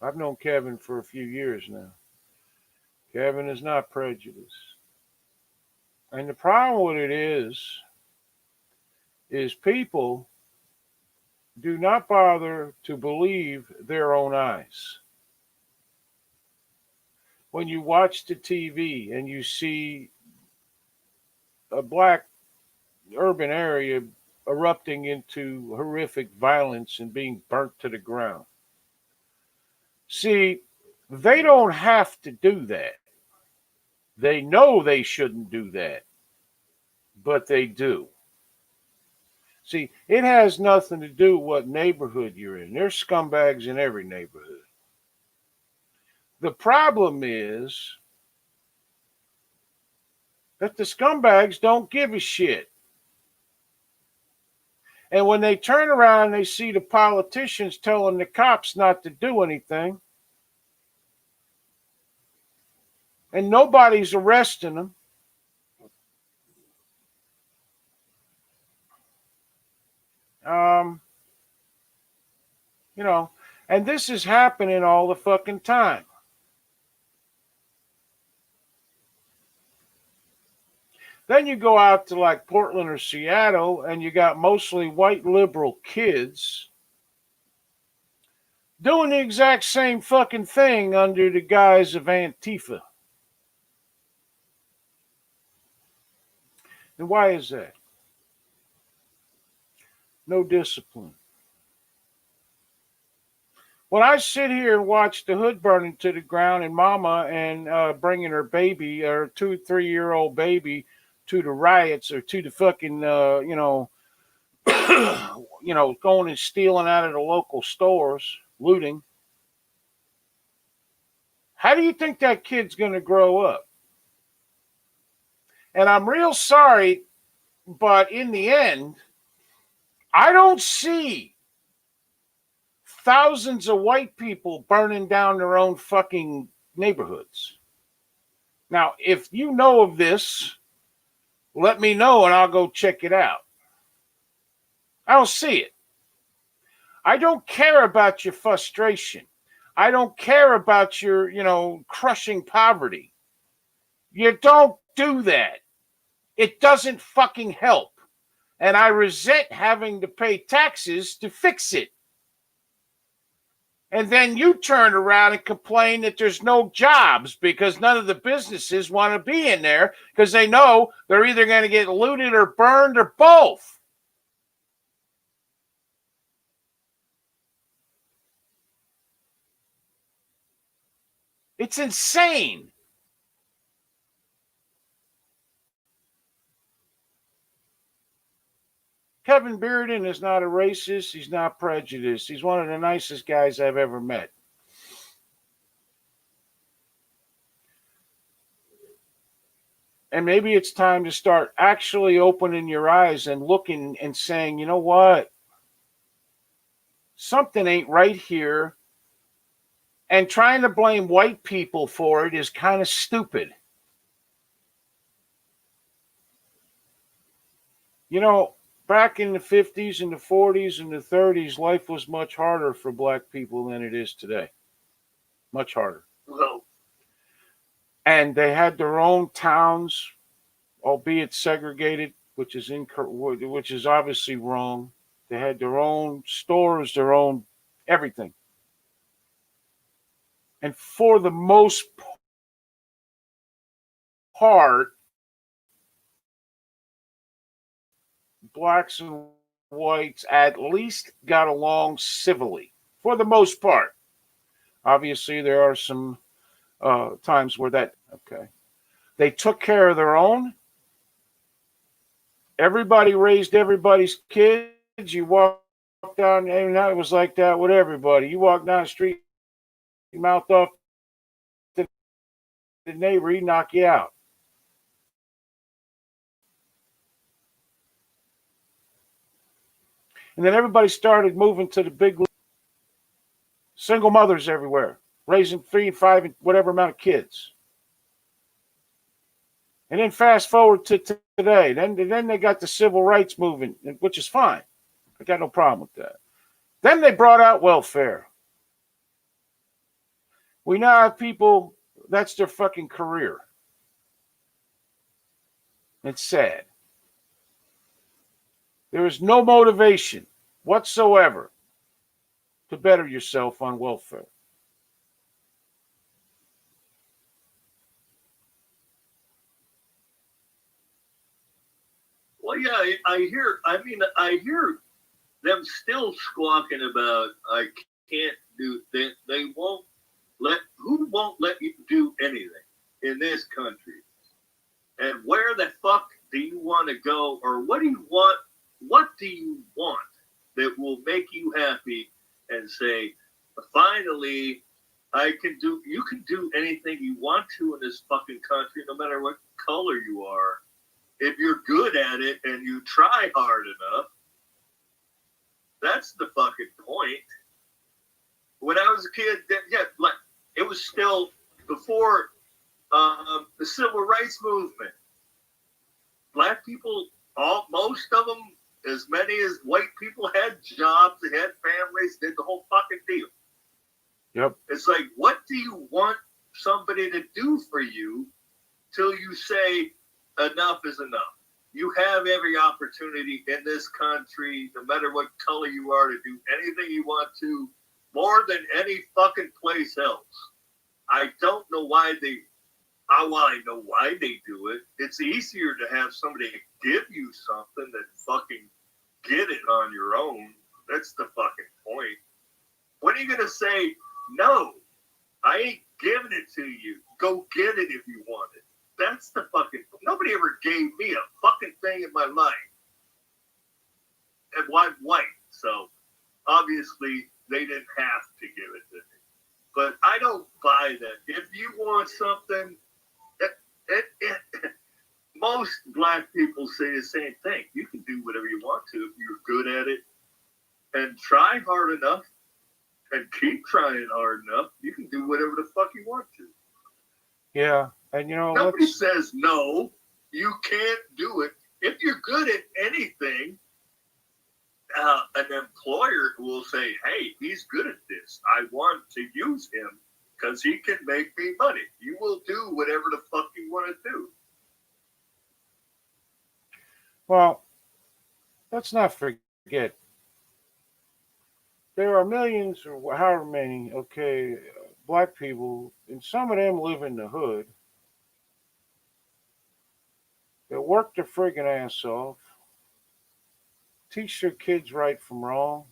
I've known Kevin for a few years now. Kevin is not prejudiced. And the problem with it is people do not bother to believe their own eyes. When you watch the TV and you see a black urban area erupting into horrific violence and being burnt to the ground, see, they don't have to do that. They know they shouldn't do that, but they do. See, it has nothing to do with what neighborhood you're in. There's scumbags in every neighborhood. The problem is that the scumbags don't give a shit. And when they turn around and they see the politicians telling the cops not to do anything, and nobody's arresting them, um, you know, and this is happening all the fucking time. Then you go out to like Portland or Seattle, and you got mostly white liberal kids doing the exact same fucking thing under the guise of Antifa. And why is that? No discipline. When I sit here and watch the hood burning to the ground and mama and bringing her baby, or 2 3 year old baby, to the riots or to the fucking, going and stealing out of the local stores, looting, how do you think that kid's going to grow up? And I'm real sorry, but in the end, I don't see thousands of white people burning down their own fucking neighborhoods. Now, if you know of this, let me know and I'll go check it out. I don't see it. I don't care about your frustration. I don't care about your, crushing poverty. You don't do that. It doesn't fucking help. And I resent having to pay taxes to fix it. And then you turn around and complain that there's no jobs because none of the businesses want to be in there because they know they're either going to get looted or burned or both. It's insane. Kevin Bearden is not a racist. He's not prejudiced. He's one of the nicest guys I've ever met. And maybe it's time to start actually opening your eyes and looking and saying, you know what? Something ain't right here. And trying to blame white people for it is kind of stupid. You know, back in the 50s and the 40s and the 30s, life was much harder for black people than it is today. Much harder. Well, And they had their own towns, albeit segregated, which is obviously wrong. They had their own stores, their own everything. And for the most part, blacks and whites at least got along civilly. For the most part. Obviously, there are some times where that, okay. They took care of their own. Everybody raised everybody's kids. You walk down, and it was like that with everybody. You walk down the street, mouth off to the neighbor, he knock you out. And then everybody started moving to the big single mothers everywhere, raising 3 and 5 and whatever amount of kids. And then fast forward to today. Then they got the civil rights movement, which is fine. I got no problem with that. Then they brought out welfare. We now have people, that's their fucking career. It's sad. There is no motivation whatsoever to better yourself on welfare. well, yeah, I hear them still squawking about I can't do. They won't who won't let you do anything in this country. And where the fuck do you want to go, or what do you want? What do you want that will make you happy and say, finally, you can do anything you want to in this fucking country, no matter what color you are, if you're good at it and you try hard enough. That's the fucking point. When I was a kid, like it was still before the civil rights movement. Black people, most of them, as many as white people, had jobs, they had families, did the whole fucking deal. Yep. It's like, what do you want somebody to do for you till you say enough is enough? You have every opportunity in this country, no matter what color you are, to do anything you want to, more than any fucking place else. I don't know why I know why they do it. It's easier to have somebody give you something than fucking get it on your own. That's the fucking point. When are you gonna say, no, I ain't giving it to you. Go get it if you want it. That's the fucking... Nobody ever gave me a fucking thing in my life. And I'm white, so obviously they didn't have to give it to me. But I don't buy that. If you want something, most black people say the same thing. You can do whatever you want to if you're good at it and try hard enough and keep trying hard enough. You can do whatever the fuck you want to. Yeah, and you know, nobody says no, you can't do it. If you're good at anything, an employer will say, hey, he's good at this. I want to use him because he can make me money. You will do whatever the fuck you want to do. Well, let's not forget, there are millions or however many, okay, black people, and some of them live in the hood, that work their friggin' ass off, teach their kids right from wrong,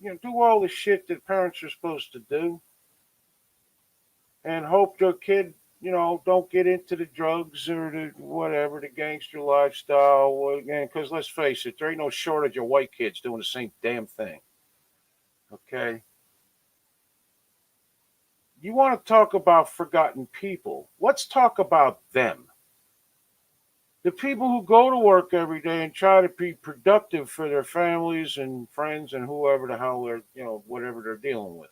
do all the shit that parents are supposed to do, and hope their kid, don't get into the drugs or the whatever, the gangster lifestyle. Because let's face it, there ain't no shortage of white kids doing the same damn thing. Okay? You want to talk about forgotten people? Let's talk about them. The people who go to work every day and try to be productive for their families and friends and whoever the hell they're, whatever they're dealing with.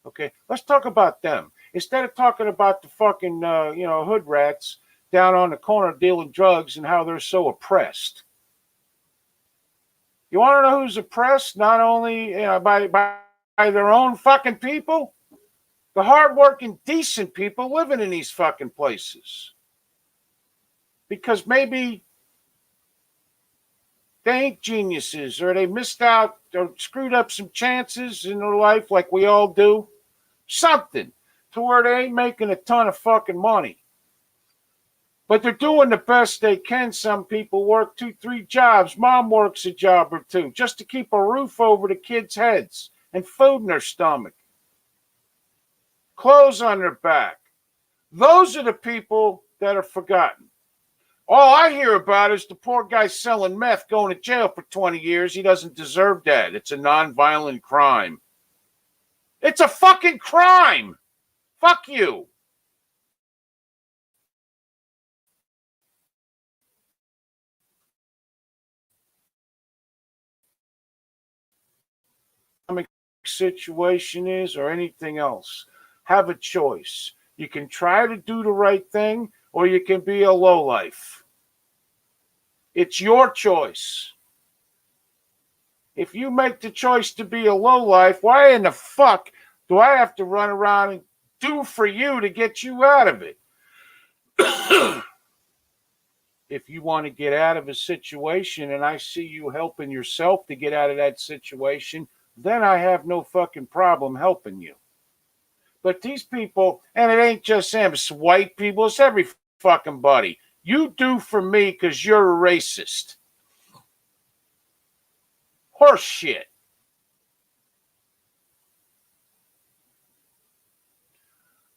Okay, let's talk about them instead of talking about the fucking, hood rats down on the corner dealing drugs and how they're so oppressed. You want to know who's oppressed? Not only by their own fucking people, the hardworking, decent people living in these fucking places. Because maybe they ain't geniuses or they missed out or screwed up some chances in their life like we all do. Something to where they ain't making a ton of fucking money. But they're doing the best they can. Some people work 2-3 jobs. Mom works a job or two just to keep a roof over the kids' heads and food in their stomach. Clothes on their back. Those are the people that are forgotten. All I hear about is the poor guy selling meth going to jail for 20 years. He doesn't deserve that. It's a nonviolent crime. It's a fucking crime. Fuck you. Situation is or anything else. Have a choice. You can try to do the right thing or you can be a lowlife. It's your choice. If you make the choice to be a lowlife, why in the fuck do I have to run around and do for you to get you out of it? If you want to get out of a situation and I see you helping yourself to get out of that situation, then I have no fucking problem helping you. But these people, and it ain't just them, it's white people, it's every fucking buddy. You do for me because you're a racist. Horse shit.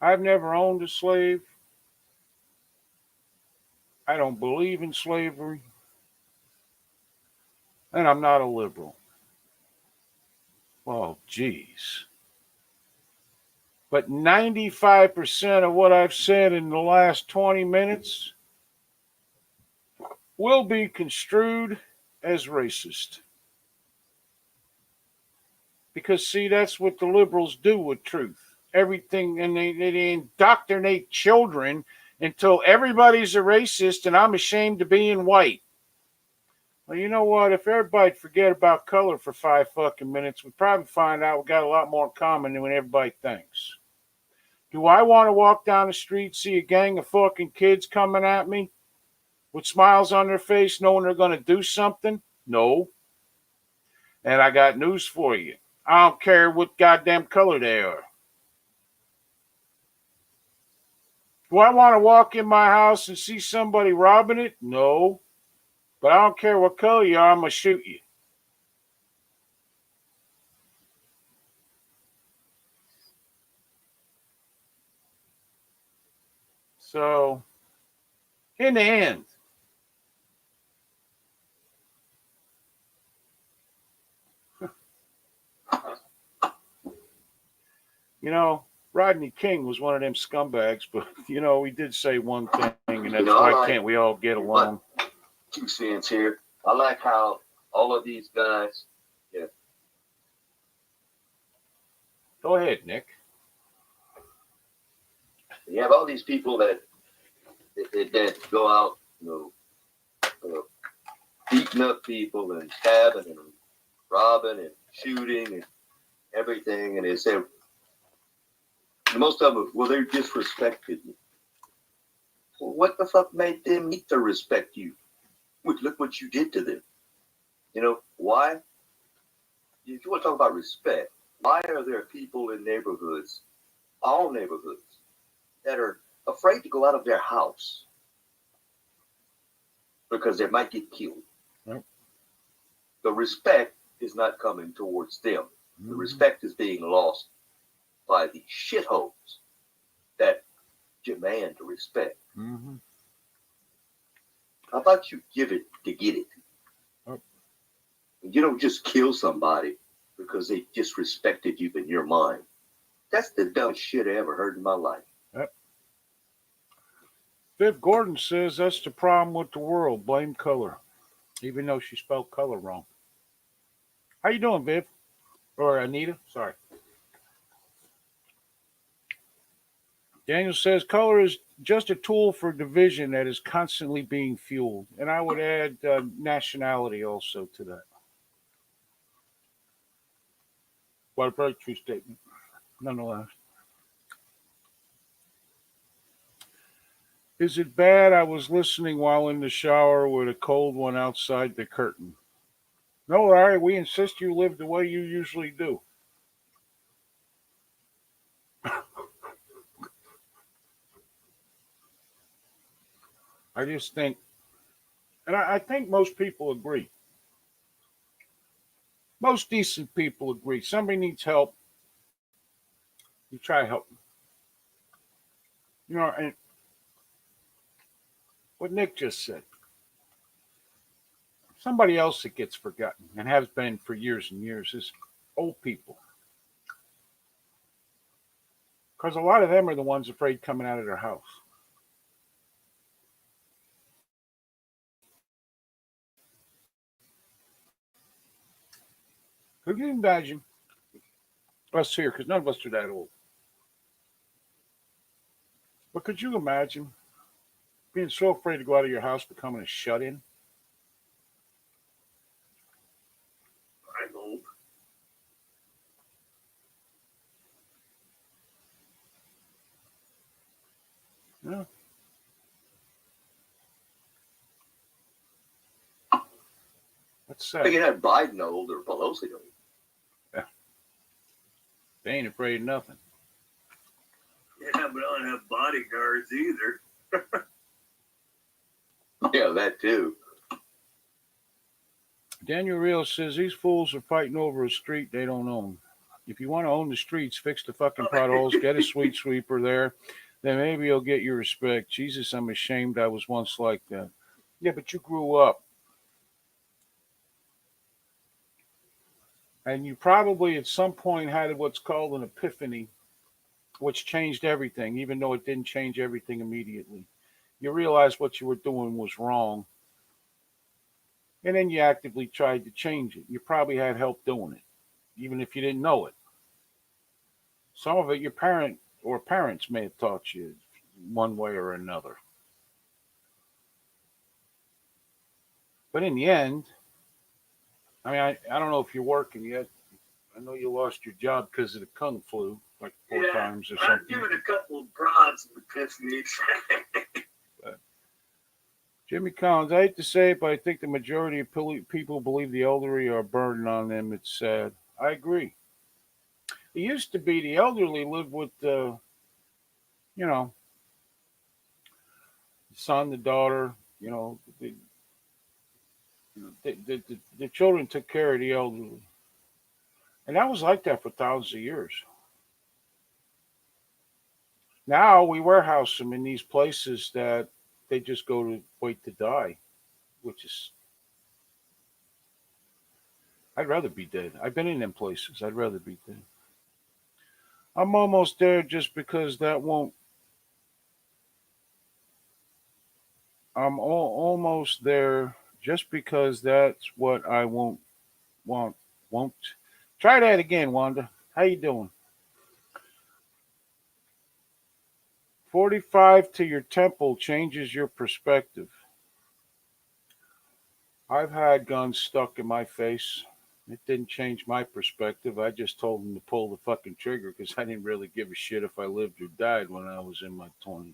I've never owned a slave. I don't believe in slavery. And I'm not a liberal. Oh, geez. But 95% of what I've said in the last 20 minutes will be construed as racist. Because, see, that's what the liberals do with truth. Everything, and they indoctrinate children until everybody's a racist and I'm ashamed of being white. Well, you know what? If everybody'd forget about color for 5 fucking minutes, we'd probably find out we got a lot more in common than what everybody thinks. Do I want to walk down the street, see a gang of fucking kids coming at me with smiles on their face, knowing they're going to do something? No. And I got news for you. I don't care what goddamn color they are. Do I want to walk in my house and see somebody robbing it? No. But I don't care what color you are, I'm going to shoot you. So, in the end, Rodney King was one of them scumbags, but, he did say one thing, and that's why can't we all get along? 2 cents here. I like how all of these guys, Go ahead, Nick. You have all these people that go out, beating up people and stabbing and robbing and shooting and everything, and they say, most of them, well, they disrespected you. Well, what the fuck made them need to respect you? Look what you did to them. Why? If you want to talk about respect, why are there people in neighborhoods, all neighborhoods, that are afraid to go out of their house because they might get killed? Yep. The respect is not coming towards them. The respect is being lost by the shitholes that demand respect. Mm-hmm. How about you give it to get it? Oh. You don't just kill somebody because they disrespected you in your mind. That's the dumbest shit I ever heard in my life. Yep. Viv Gordon says that's the problem with the world. Blame color, even though she spelled color wrong. How you doing, Viv? Or Anita? Sorry. Daniel says color is just a tool for division that is constantly being fueled. And I would add nationality also to that. What a very true statement, nonetheless. Is it bad I was listening while in the shower with a cold one outside the curtain? No, Larry, we insist you live the way you usually do. I just think, and I think most people agree. Most decent people agree. Somebody needs help. You try to help them. You know, and what Nick just said. Somebody else that gets forgotten and has been for years and years is old people. Because a lot of them are the ones afraid coming out of their house. Could you imagine us here, because none of us are that old. But could you imagine being so afraid to go out of your house, becoming a shut-in? I'm old. Yeah. That's I think sad. it had Biden old or Pelosi old. They ain't afraid of nothing. Yeah, but I don't have bodyguards either. Yeah, that too. Daniel Real says these fools are fighting over a street they don't own. If you want to own the streets, fix the fucking potholes, get a sweet sweeper there, then maybe you'll get your respect. Jesus, I'm ashamed I was once like that. Yeah, but you grew up. And you probably at some point had what's called an epiphany, which changed everything, even though it didn't change everything immediately. You realized what you were doing was wrong, and then you actively tried to change it. You probably had help doing it, even if you didn't know it. Some of it your parent or parents may have taught you one way or another. But in the end, I mean, I don't know if you're working yet. I know you lost your job because of the kung flu, like four times or I've something. given a couple of broads epiphanies. Jimmy Collins, I hate to say it, but I think the majority of people believe the elderly are a burden on them. It's sad. I agree. It used to be the elderly lived with the, you know, the son, the daughter, the children took care of the elderly. And that was like that for thousands of years. Now we warehouse them in these places that they just go to wait to die, which is, I'd rather be dead. I've been in them places. I'd rather be dead. I'm almost there just because that won't. Almost there just because that's what I won't. Try that again, Wanda. How you doing? 45 to your temple changes your perspective. I've had guns stuck in my face. It didn't change my perspective. I just told them to pull the fucking trigger because I didn't really give a shit if I lived or died when I was in my 20s.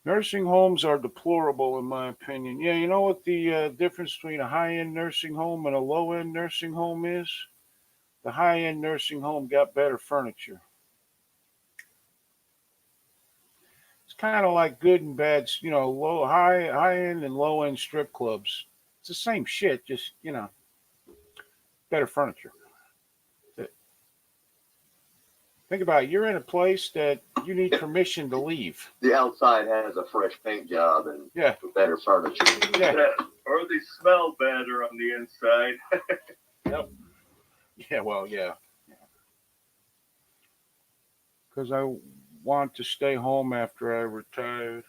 Nursing homes are deplorable, in my opinion. Yeah, you know what the difference between a high end nursing home and a low end nursing home is? The high end nursing home got better furniture. It's kind of like good and bad, high end and low end strip clubs. It's the same shit, just better furniture. Think about it. You're in a place that you need permission to leave. The outside has a fresh paint job and Yeah. better furniture. Yeah. Or they smell better on the inside. Yep. Yeah, well, yeah. Because want to stay home after I retired.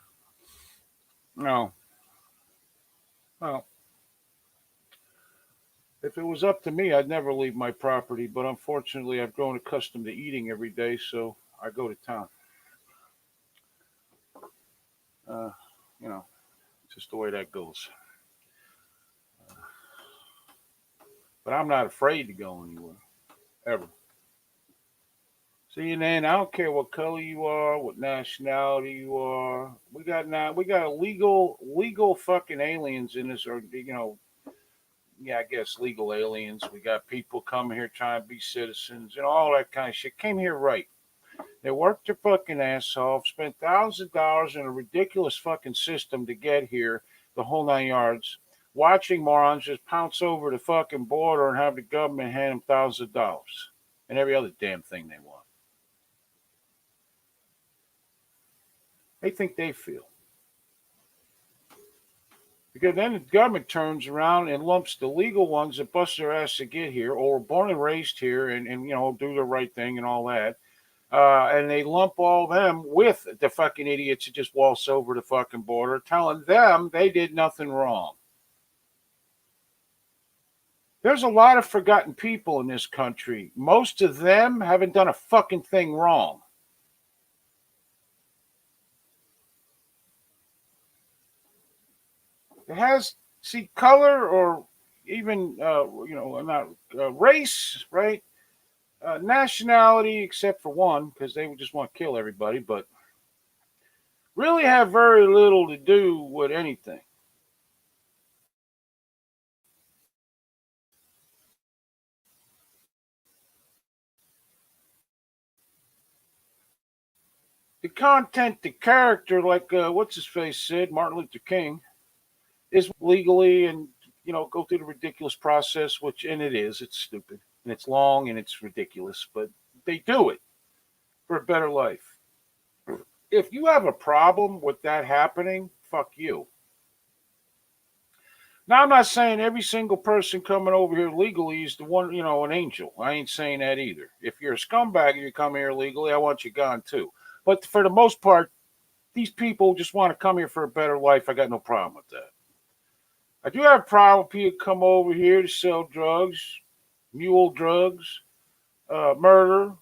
No. Well, if it was up to me, I'd never leave my property, but unfortunately, I've grown accustomed to eating every day, so I go to town. Uh, you know, just the way that goes. But I'm not afraid to go anywhere, ever. See, and then I don't care what color you are, what nationality you are. We got legal fucking aliens in this, or yeah, I guess legal aliens. We got people coming here trying to be citizens and all that kind of shit. Came here right. They worked their fucking ass off, spent thousands of dollars in a ridiculous fucking system to get here, the whole 9 yards. Watching morons just pounce over the fucking border and have the government hand them thousands of dollars and every other damn thing they want. They think they feel. Because then the government turns around and lumps the legal ones that bust their ass to get here or were born and raised here and do the right thing and all that. And they lump all them with the fucking idiots who just waltz over the fucking border, telling them they did nothing wrong. There's a lot of forgotten people in this country. Most of them haven't done a fucking thing wrong. It has, see, color or even, not race, right? Nationality, except for one, because they would just want to kill everybody, but really have very little to do with anything. The content, the character, like what's his face said, Martin Luther King, is legally and go through the ridiculous process, which and it's stupid and it's long and it's ridiculous, but they do it for a better life. If you have a problem with that happening, fuck you. Now, I'm not saying every single person coming over here legally is the one, an angel. I ain't saying that either. If you're a scumbag and you come here legally, I want you gone too. But for the most part, these people just want to come here for a better life. I got no problem with that. I do have a problem with people come over here to sell drugs, mule drugs, murder,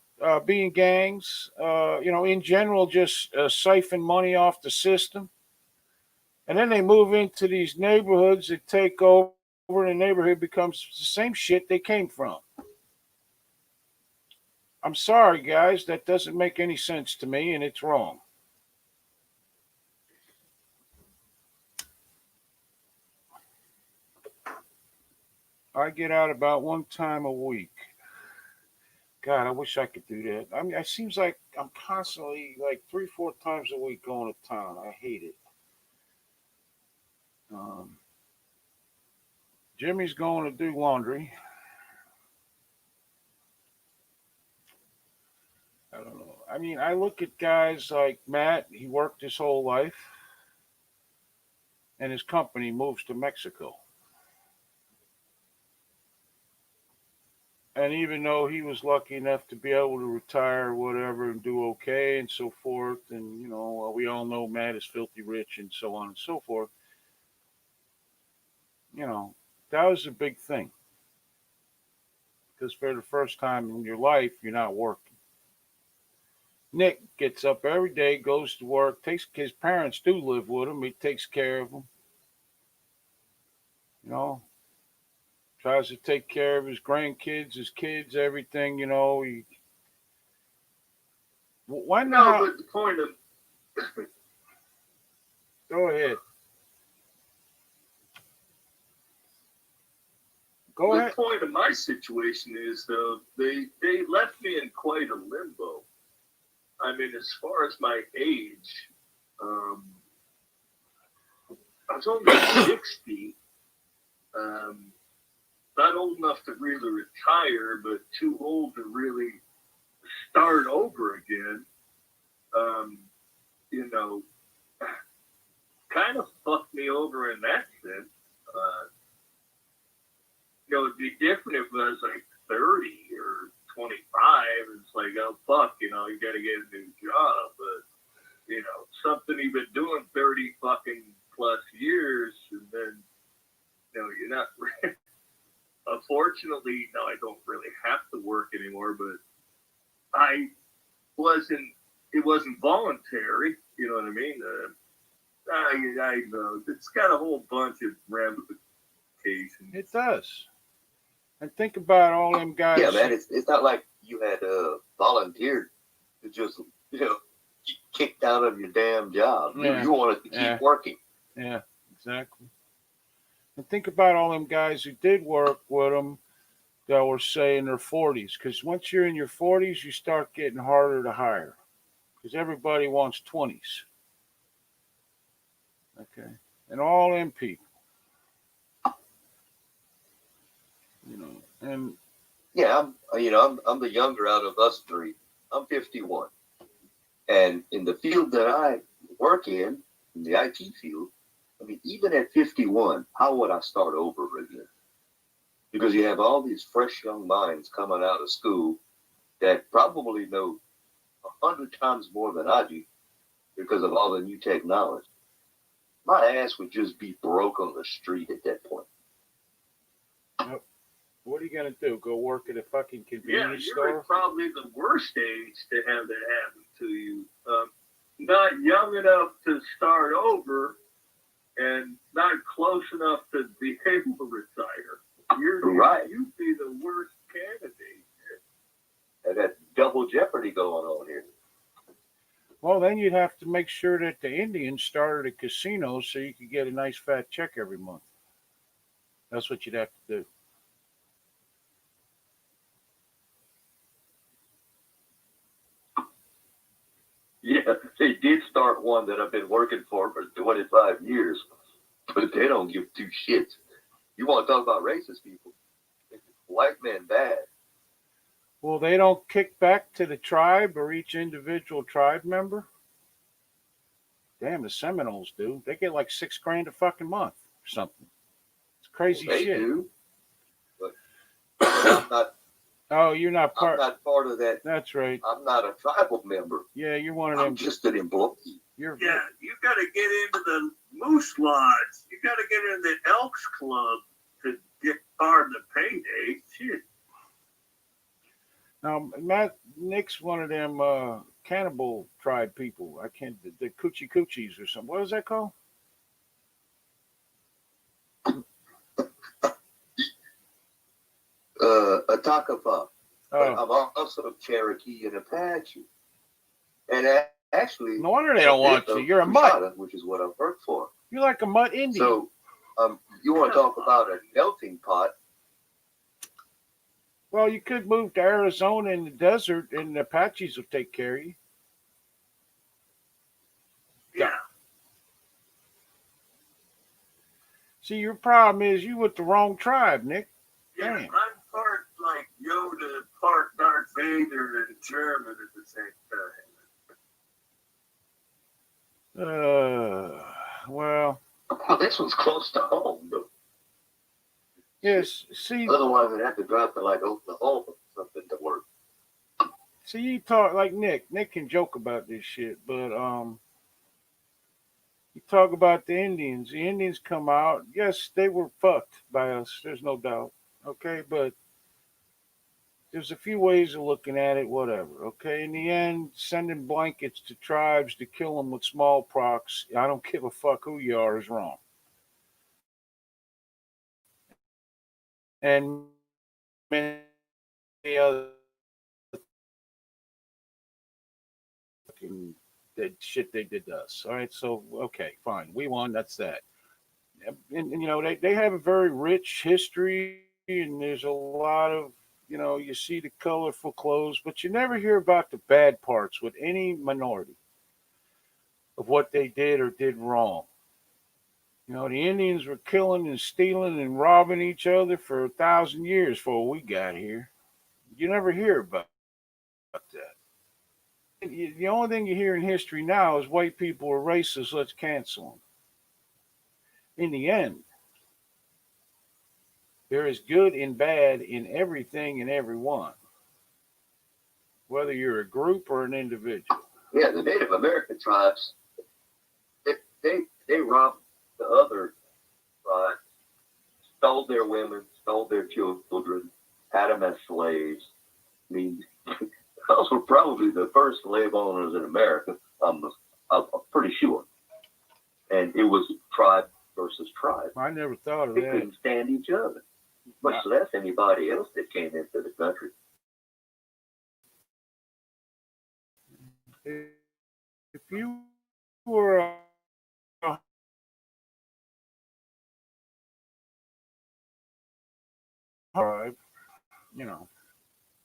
being gangs, in general, just siphon money off the system. And then they move into these neighborhoods that take over, and the neighborhood becomes the same shit they came from. I'm sorry, guys, that doesn't make any sense to me, and it's wrong. I get out about one time a week. God, I wish I could do that. I mean, it seems like I'm constantly, like 3-4 times a week going to town. I hate it. Jimmy's going to do laundry. I don't know. I mean, I look at guys like Matt. He worked his whole life, and his company moves to Mexico. And even though he was lucky enough to be able to retire or whatever and do okay and so forth, and we all know Matt is filthy rich and so on and so forth, that was a big thing. Because for the first time in your life, you're not working. Nick gets up every day, goes to work, takes his parents do live with him, he takes care of them. Tries to take care of his grandkids, his kids, everything, he why No, not? but the point of Go ahead. Go the ahead. point of my situation is though they left me in quite a limbo. I mean, as far as my age, I was only 60. Not old enough to really retire, but too old to really start over again. Kind of fucked me over in that sense. It'd be different if I was like 30 or 25, it's like, oh, fuck, you know, you got to get a new job. But, you know, something you've been doing 30 fucking plus years, and then, you know, you're not, unfortunately, no, I don't really have to work anymore, but it wasn't voluntary, you know what I mean? I know, it's got a whole bunch of ramifications. It does. And think about all them guys. Yeah, man, it's not like you had volunteered to just, you know, get kicked out of your damn job. Yeah. You wanted to keep working. Yeah, exactly. And think about all them guys who did work with them that were, say, in their 40s. Because once you're in your 40s, you start getting harder to hire. Because everybody wants 20s. Okay. And all them people. You know, and yeah, I'm the younger out of us three. I'm 51, and in the field that I work in the IT field, I mean, even at 51, how would I start over again? Because you have all these fresh young minds coming out of school that probably know 100 times more than I do because of all the new technology. My ass would just be broke on the street at that point. what are you going to do? Go work at a fucking convenience you're store? at probably the worst age to have that happen to you. Not young enough to start over, and not close enough to be able to retire. Right. You'd be the worst candidate. I got double jeopardy going on here. Well, then you'd have to make sure that the Indians started a casino so you could get a nice fat check every month. That's what you'd have to do. Yeah, they did start one that I've been working for 25 years, but they don't give two shits. You want to talk about racist people? White men bad. Well, they don't kick back to the tribe or each individual tribe member. Damn, the Seminoles do. They get like $6,000 a fucking month or something. It's crazy They shit. do, but I'm not. Oh, you're not I'm part. not part of that. That's right. I'm not a tribal member. Yeah, you're one of I'm them. just an employee. You're Yeah, you got to get into the Moose Lodge. You got to get into the Elks Club to get part of the payday. Shit. now Nick's one of them cannibal tribe people. I can't the Coochie Coochies or something. What is that called? A Takapa. But Oh, I'm also Cherokee and Apache. And actually, no wonder they don't want you. You're a mutt. Coushatta, which is what I work for. You're like a mutt Indian. So, you want to talk about a melting pot? Well, you could move to Arizona in the desert, and the Apaches will take care of you. Yeah. See, your problem is you with the wrong tribe, Nick. Yeah, Damn. I'm part like Yoda, part Darth Vader, and German at the same time. Well, Well, this was close to home, though. yes. See, Otherwise, I'd have to drive to like Oklahoma or something to work. you talk like Nick. Nick can joke about this shit, but you talk about the Indians. The Indians come out. Yes, they were fucked by us. There's no doubt. Okay, but there's a few ways of looking at it. Whatever. Okay, in the end, sending blankets to tribes to kill them with smallpox. I don't give a fuck who you are is wrong. And many other fucking that shit they did to us. All right, so okay, fine, we won. That's that. And you know they have a very rich history, and there's a lot of you see the colorful clothes, but you never hear about the bad parts with any minority of what they did or did wrong. You know, the Indians were killing and stealing and robbing each other for 1,000 years before we got here. You never hear about that. The only thing you hear in history now is white people are racist, let's cancel them. In the end, there is good and bad in everything and everyone. whether you're a group or an individual. Yeah, the Native American tribes, they robbed the other tribes, stole their women, stole their children, had them as slaves. I mean, those were probably the first slave owners in America. I'm pretty sure. And it was tribe versus tribe. I never thought of They that. couldn't stand each other, much less anybody else that came into the country. If you were a tribe, you know,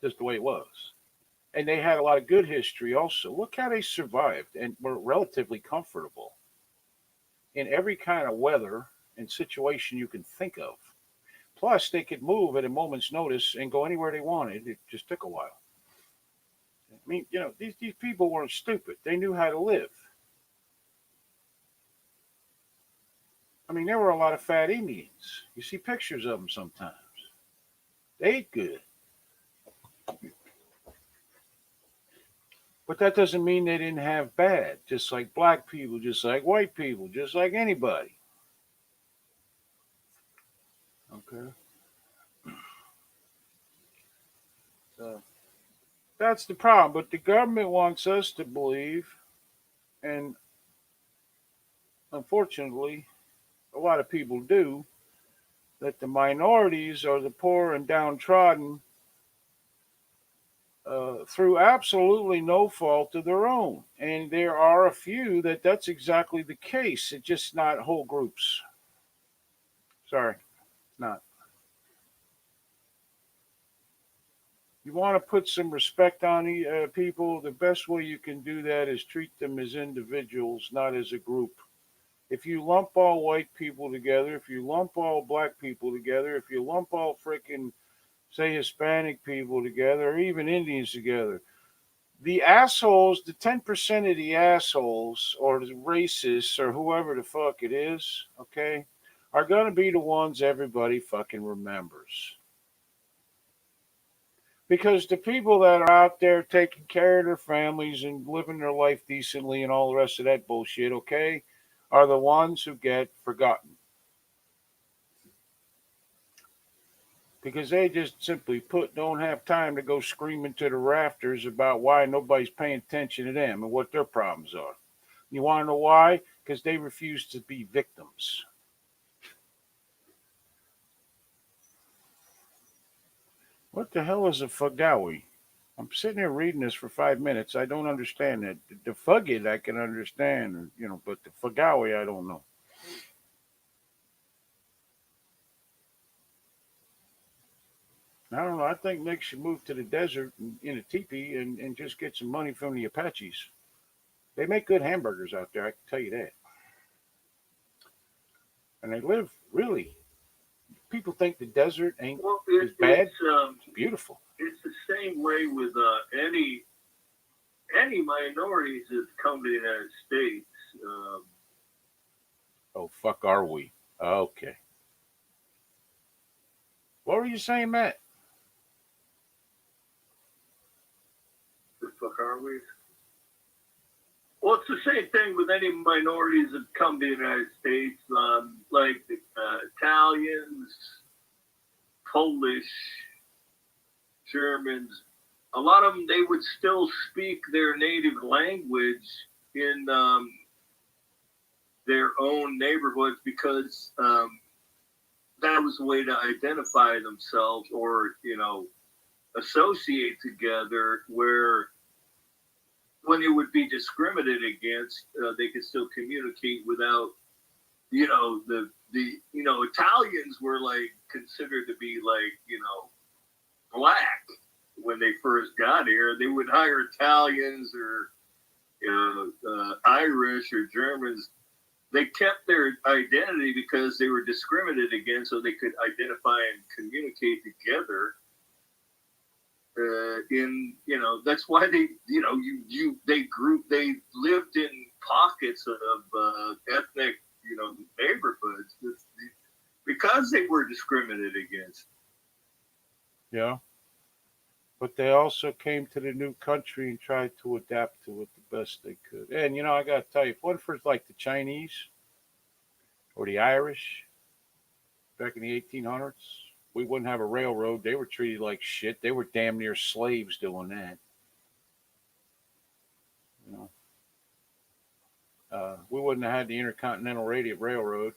just the way it was. And they had a lot of good history also. Look how they survived and were relatively comfortable in every kind of weather and situation you can think of. Plus, they could move at a moment's notice and go anywhere they wanted. It just took a while. I mean, these people weren't stupid. They knew how to live. I mean, there were a lot of fat Indians. You see pictures of them sometimes. They ate good. But that doesn't mean they didn't have bad, just like black people, just like white people, just like anybody. Okay. So that's the problem. But the government wants us to believe, and unfortunately, a lot of people do, that the minorities are the poor and downtrodden through absolutely no fault of their own. And there are a few that's exactly the case. It's just not whole groups. Sorry, not. You want to put some respect on people, the best way you can do that is treat them as individuals, not as a group. If you lump all white people together, if you lump all black people together, if you lump all freaking, say, Hispanic people together, or even Indians together, the assholes, the 10% of the assholes or the racists or whoever the fuck it is, okay, are going to be the ones everybody fucking remembers. Because the people that are out there taking care of their families and living their life decently and all the rest of that bullshit, okay, are the ones who get forgotten. Because they just simply put don't have time to go screaming to the rafters about why nobody's paying attention to them and what their problems are. You want to know why? Because they refuse to be victims. What the hell is a Fagawi? I'm sitting here reading this for 5 minutes. I don't understand it. The Fugid I can understand, but the Fagawi I don't know. I don't know. I think Nick should move to the desert in a teepee and just get some money from the Apaches. They make good hamburgers out there, I can tell you that. And they live really. People think the desert ain't as bad. It's beautiful. It's the same way with any minorities that come to the United States. Oh, fuck, are we? Okay. What were you saying, Matt? The fuck are we? Well, it's the same thing with any minorities that come to the United States, like the Italians, Polish, Germans. A lot of them, they would still speak their native language in their own neighborhoods because that was a way to identify themselves or, associate together where when it would be discriminated against, they could still communicate without, the Italians were like considered to be like, black when they first got here. They would hire Italians or Irish or Germans. They kept their identity because they were discriminated against, so they could identify and communicate together. That's why they lived in pockets of ethnic, neighborhoods because they were discriminated against. Yeah. but they also came to the new country and tried to adapt to it the best they could. And I got to tell you, if it wasn't for like the Chinese or the Irish back in the 1800s, we wouldn't have a railroad. They were treated like shit. They were damn near slaves doing that. You know, we wouldn't have had the Intercontinental Railroad,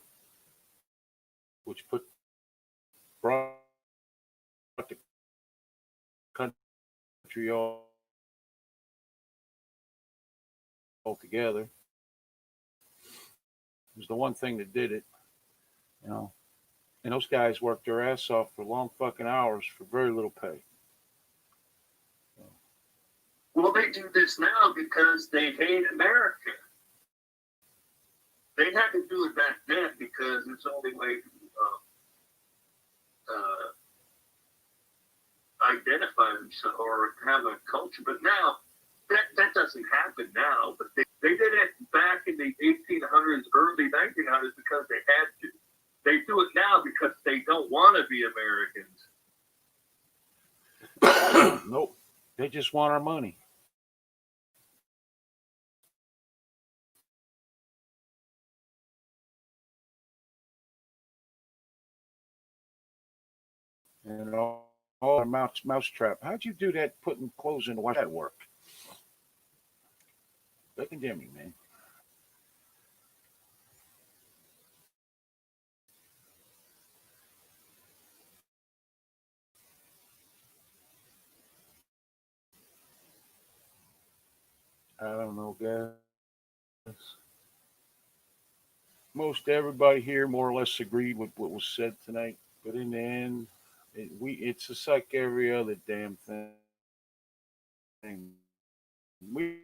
which brought the country all together. It was the one thing that did it. You know, and those guys worked their ass off for long fucking hours for very little pay. Well, they do this now because they hate America. They had to do it back then because it's the only way to identify themselves or have a culture. But now, that doesn't happen now. But they did it back in the 1800s, early 1900s because they had to. They do it now because they don't want to be Americans. Nope. They just want our money. And all our mousetrap. How'd you do that putting clothes in the wash? That work? They condemn me, man. I don't know, guys. Most everybody here more or less agreed with what was said tonight, but in the end, it's just like every other damn thing. We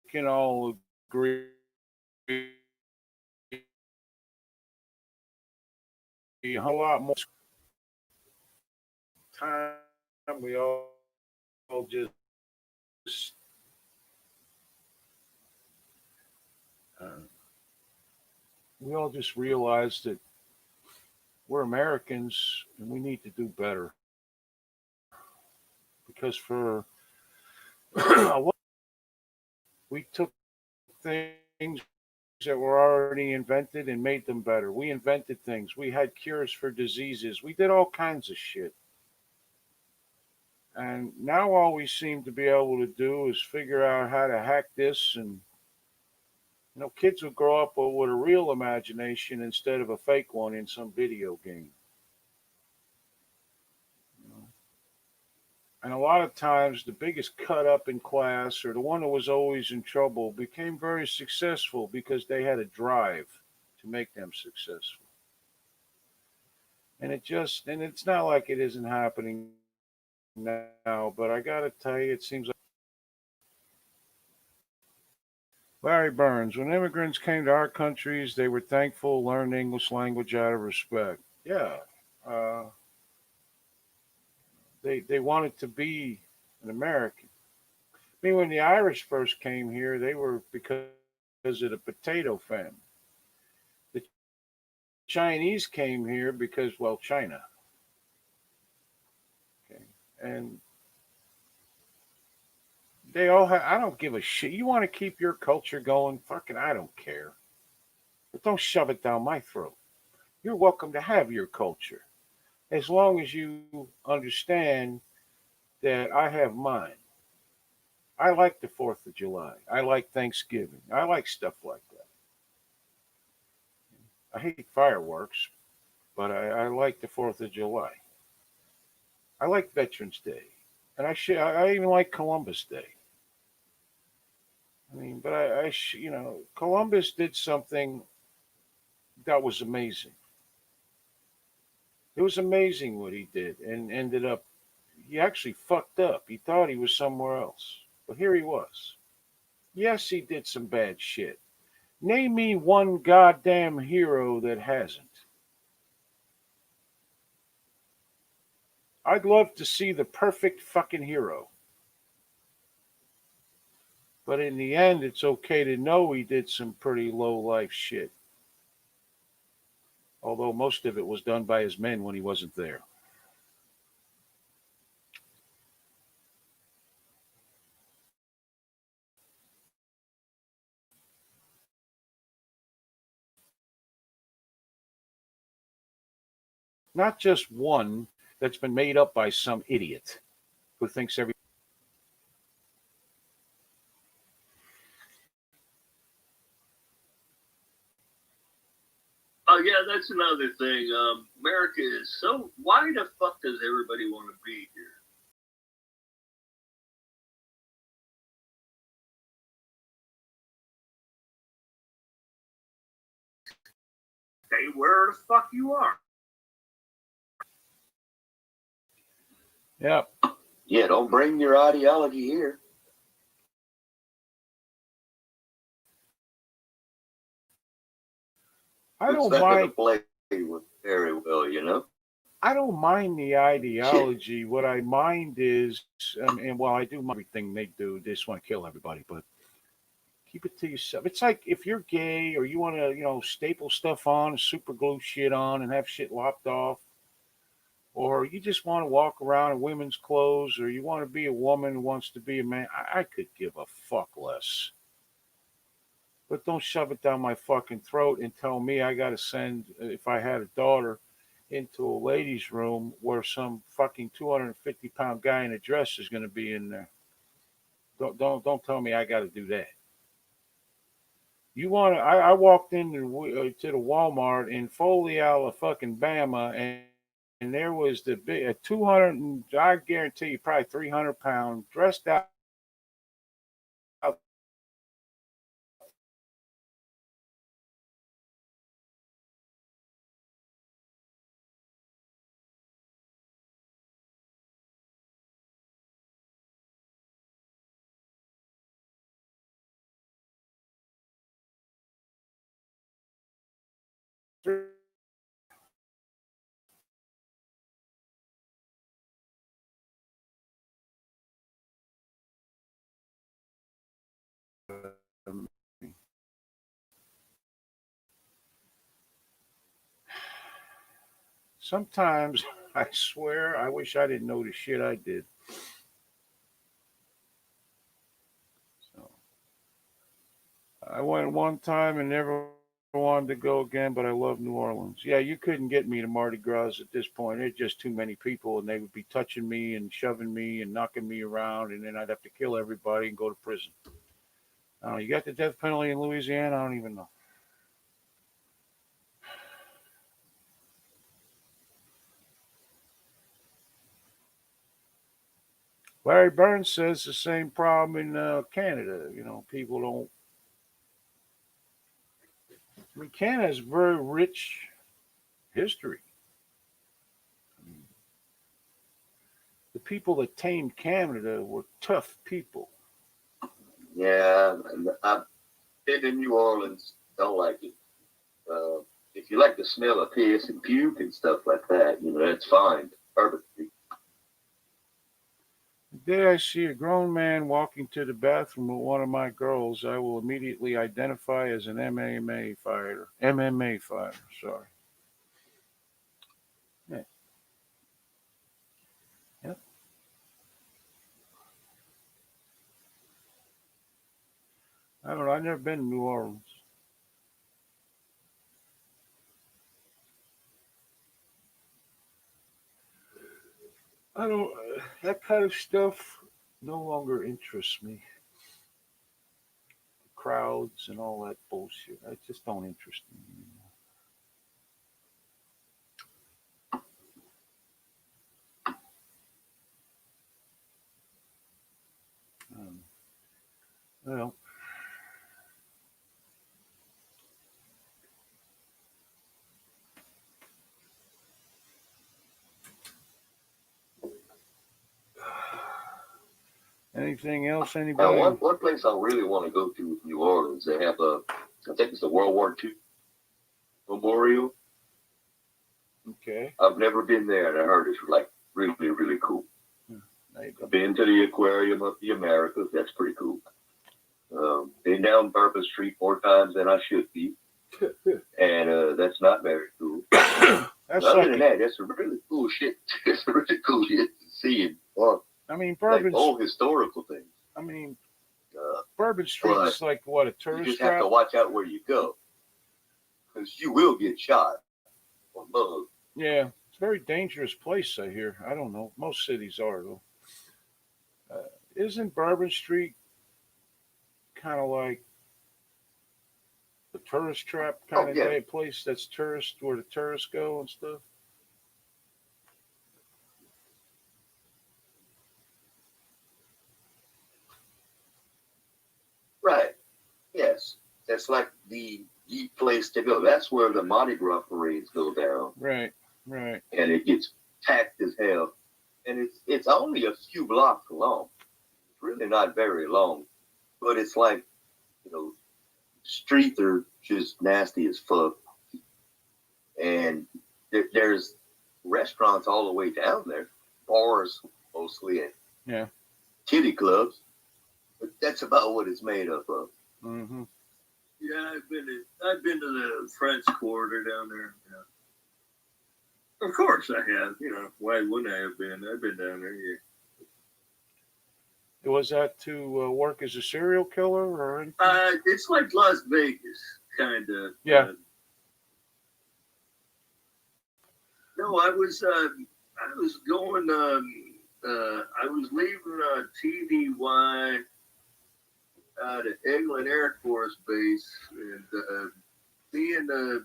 can all agree a whole lot more time. We all just uh, we all just realized that we're Americans and we need to do better. Because for a while, we took things that were already invented and made them better. We invented things. We had cures for diseases. We did all kinds of shit. And now all we seem to be able to do is figure out how to hack this, and kids will grow up with a real imagination instead of a fake one in some video game. You know? And a lot of times, the biggest cut up in class or the one that was always in trouble became very successful because they had a drive to make them successful. And it's not like it isn't happening now, but I got to tell you, it seems like Larry Burns, when immigrants came to our countries, they were thankful, learned English language out of respect. Yeah. Uh, they wanted to be an American. I mean, when the Irish first came here, they were because of the potato famine. The Chinese came here because, well, China. Okay. And they all have, I don't give a shit. You want to keep your culture going? Fucking, I don't care. But don't shove it down my throat. You're welcome to have your culture as long as you understand that I have mine. I like the 4th of July. I like Thanksgiving. I like stuff like that. I hate fireworks, but I like the 4th of July. I like Veterans Day. And I even like Columbus Day. I mean, but Columbus did something that was amazing. It was amazing what he did, and ended up, he actually fucked up. He thought he was somewhere else, but here he was. Yes, he did some bad shit. Name me one goddamn hero that hasn't. I'd love to see the perfect fucking hero. But in the end, it's okay to know he did some pretty low life shit. Although most of it was done by his men when he wasn't there. Not just one that's been made up by some idiot who thinks every. Oh yeah, that's another thing. America is so. Why the fuck does everybody want to be here? Stay where the fuck you are. Yeah. Yeah, don't bring your ideology here. I It's don't not going mind. to play with very well, you know. I don't mind the ideology. What I mind is, and well, I do mind everything they do. They just want to kill everybody, but keep it to yourself. It's like if you're gay or you want to, staple stuff on, super glue shit on, and have shit lopped off, or you just want to walk around in women's clothes, or you want to be a woman who wants to be a man. I could give a fuck less. But don't shove it down my fucking throat and tell me I got to send, if I had a daughter, into a ladies' room where some fucking 250-pound guy in a dress is going to be in there. Don't tell me I got to do that. You want to? I walked into to the Walmart in Foley, fucking Bama, and there was the big a 200, and I guarantee you probably 300-pound dressed out. Sometimes I swear I wish I didn't know the shit I did. So I went one time and never wanted to go again, but I love New Orleans. Yeah, you couldn't get me to Mardi Gras at this point. There's just too many people, and they would be touching me and shoving me and knocking me around, and then I'd have to kill everybody and go to prison. You got the death penalty in Louisiana? I don't even know. Larry Burns says the same problem in Canada. People don't. I mean, Canada has very rich history. I mean, the people that tamed Canada were tough people. Yeah, I've been in New Orleans. Don't like it. If you like the smell of piss and puke and stuff like that, that's fine. Perfectly. The day I see a grown man walking to the bathroom with one of my girls, I will immediately identify as an MMA fighter. MMA fighter, sorry. Yeah. Yep. I don't know. I've never been to New Orleans. I don't. That kind of stuff no longer interests me. Crowds and all that bullshit. I just don't interest me anymore. Well, anything else? Now, Anybody? one place I really want to go to is New Orleans. They have I think it's a World War II memorial. Okay. I've never been there, and I heard it's like really, really cool. There you go. I've been to the Aquarium of the Americas. That's pretty cool. Been down Bourbon Street more times than I should be, and that's not very cool. That's Other like, than that, that's a really cool shit. It's really cool shit to see and well, I mean, like old historical things. I mean, Uh, Bourbon Street's but like what, a you tourist just have trap? to watch out where you go, because you will get shot or mugged. Yeah, it's a very dangerous place. I hear. I don't know. Most cities are though. Isn't Bourbon Street kind of like the tourist trap kind of yeah. day place that's tourist where the tourists go and stuff? Right. Yes. That's like the place to go. That's where the Mardi Gras parades go down, Right, right. and it gets packed as hell. And it's only a few blocks long. It's really not very long, but it's like, you know, streets are just nasty as fuck, and there's restaurants all the way down there, bars mostly, and Yeah. kitty clubs. But that's about what it's made up of. Mm-hmm. Yeah, I've been to the French Quarter down there. Yeah. Of course I have. You know, why wouldn't I have been? I've been down there. Yeah. Was that to work as a serial killer or anything? It's like Las Vegas, kind of. Yeah. No, I was going. I was leaving TDY out at Eglin Air Force Base, and me and a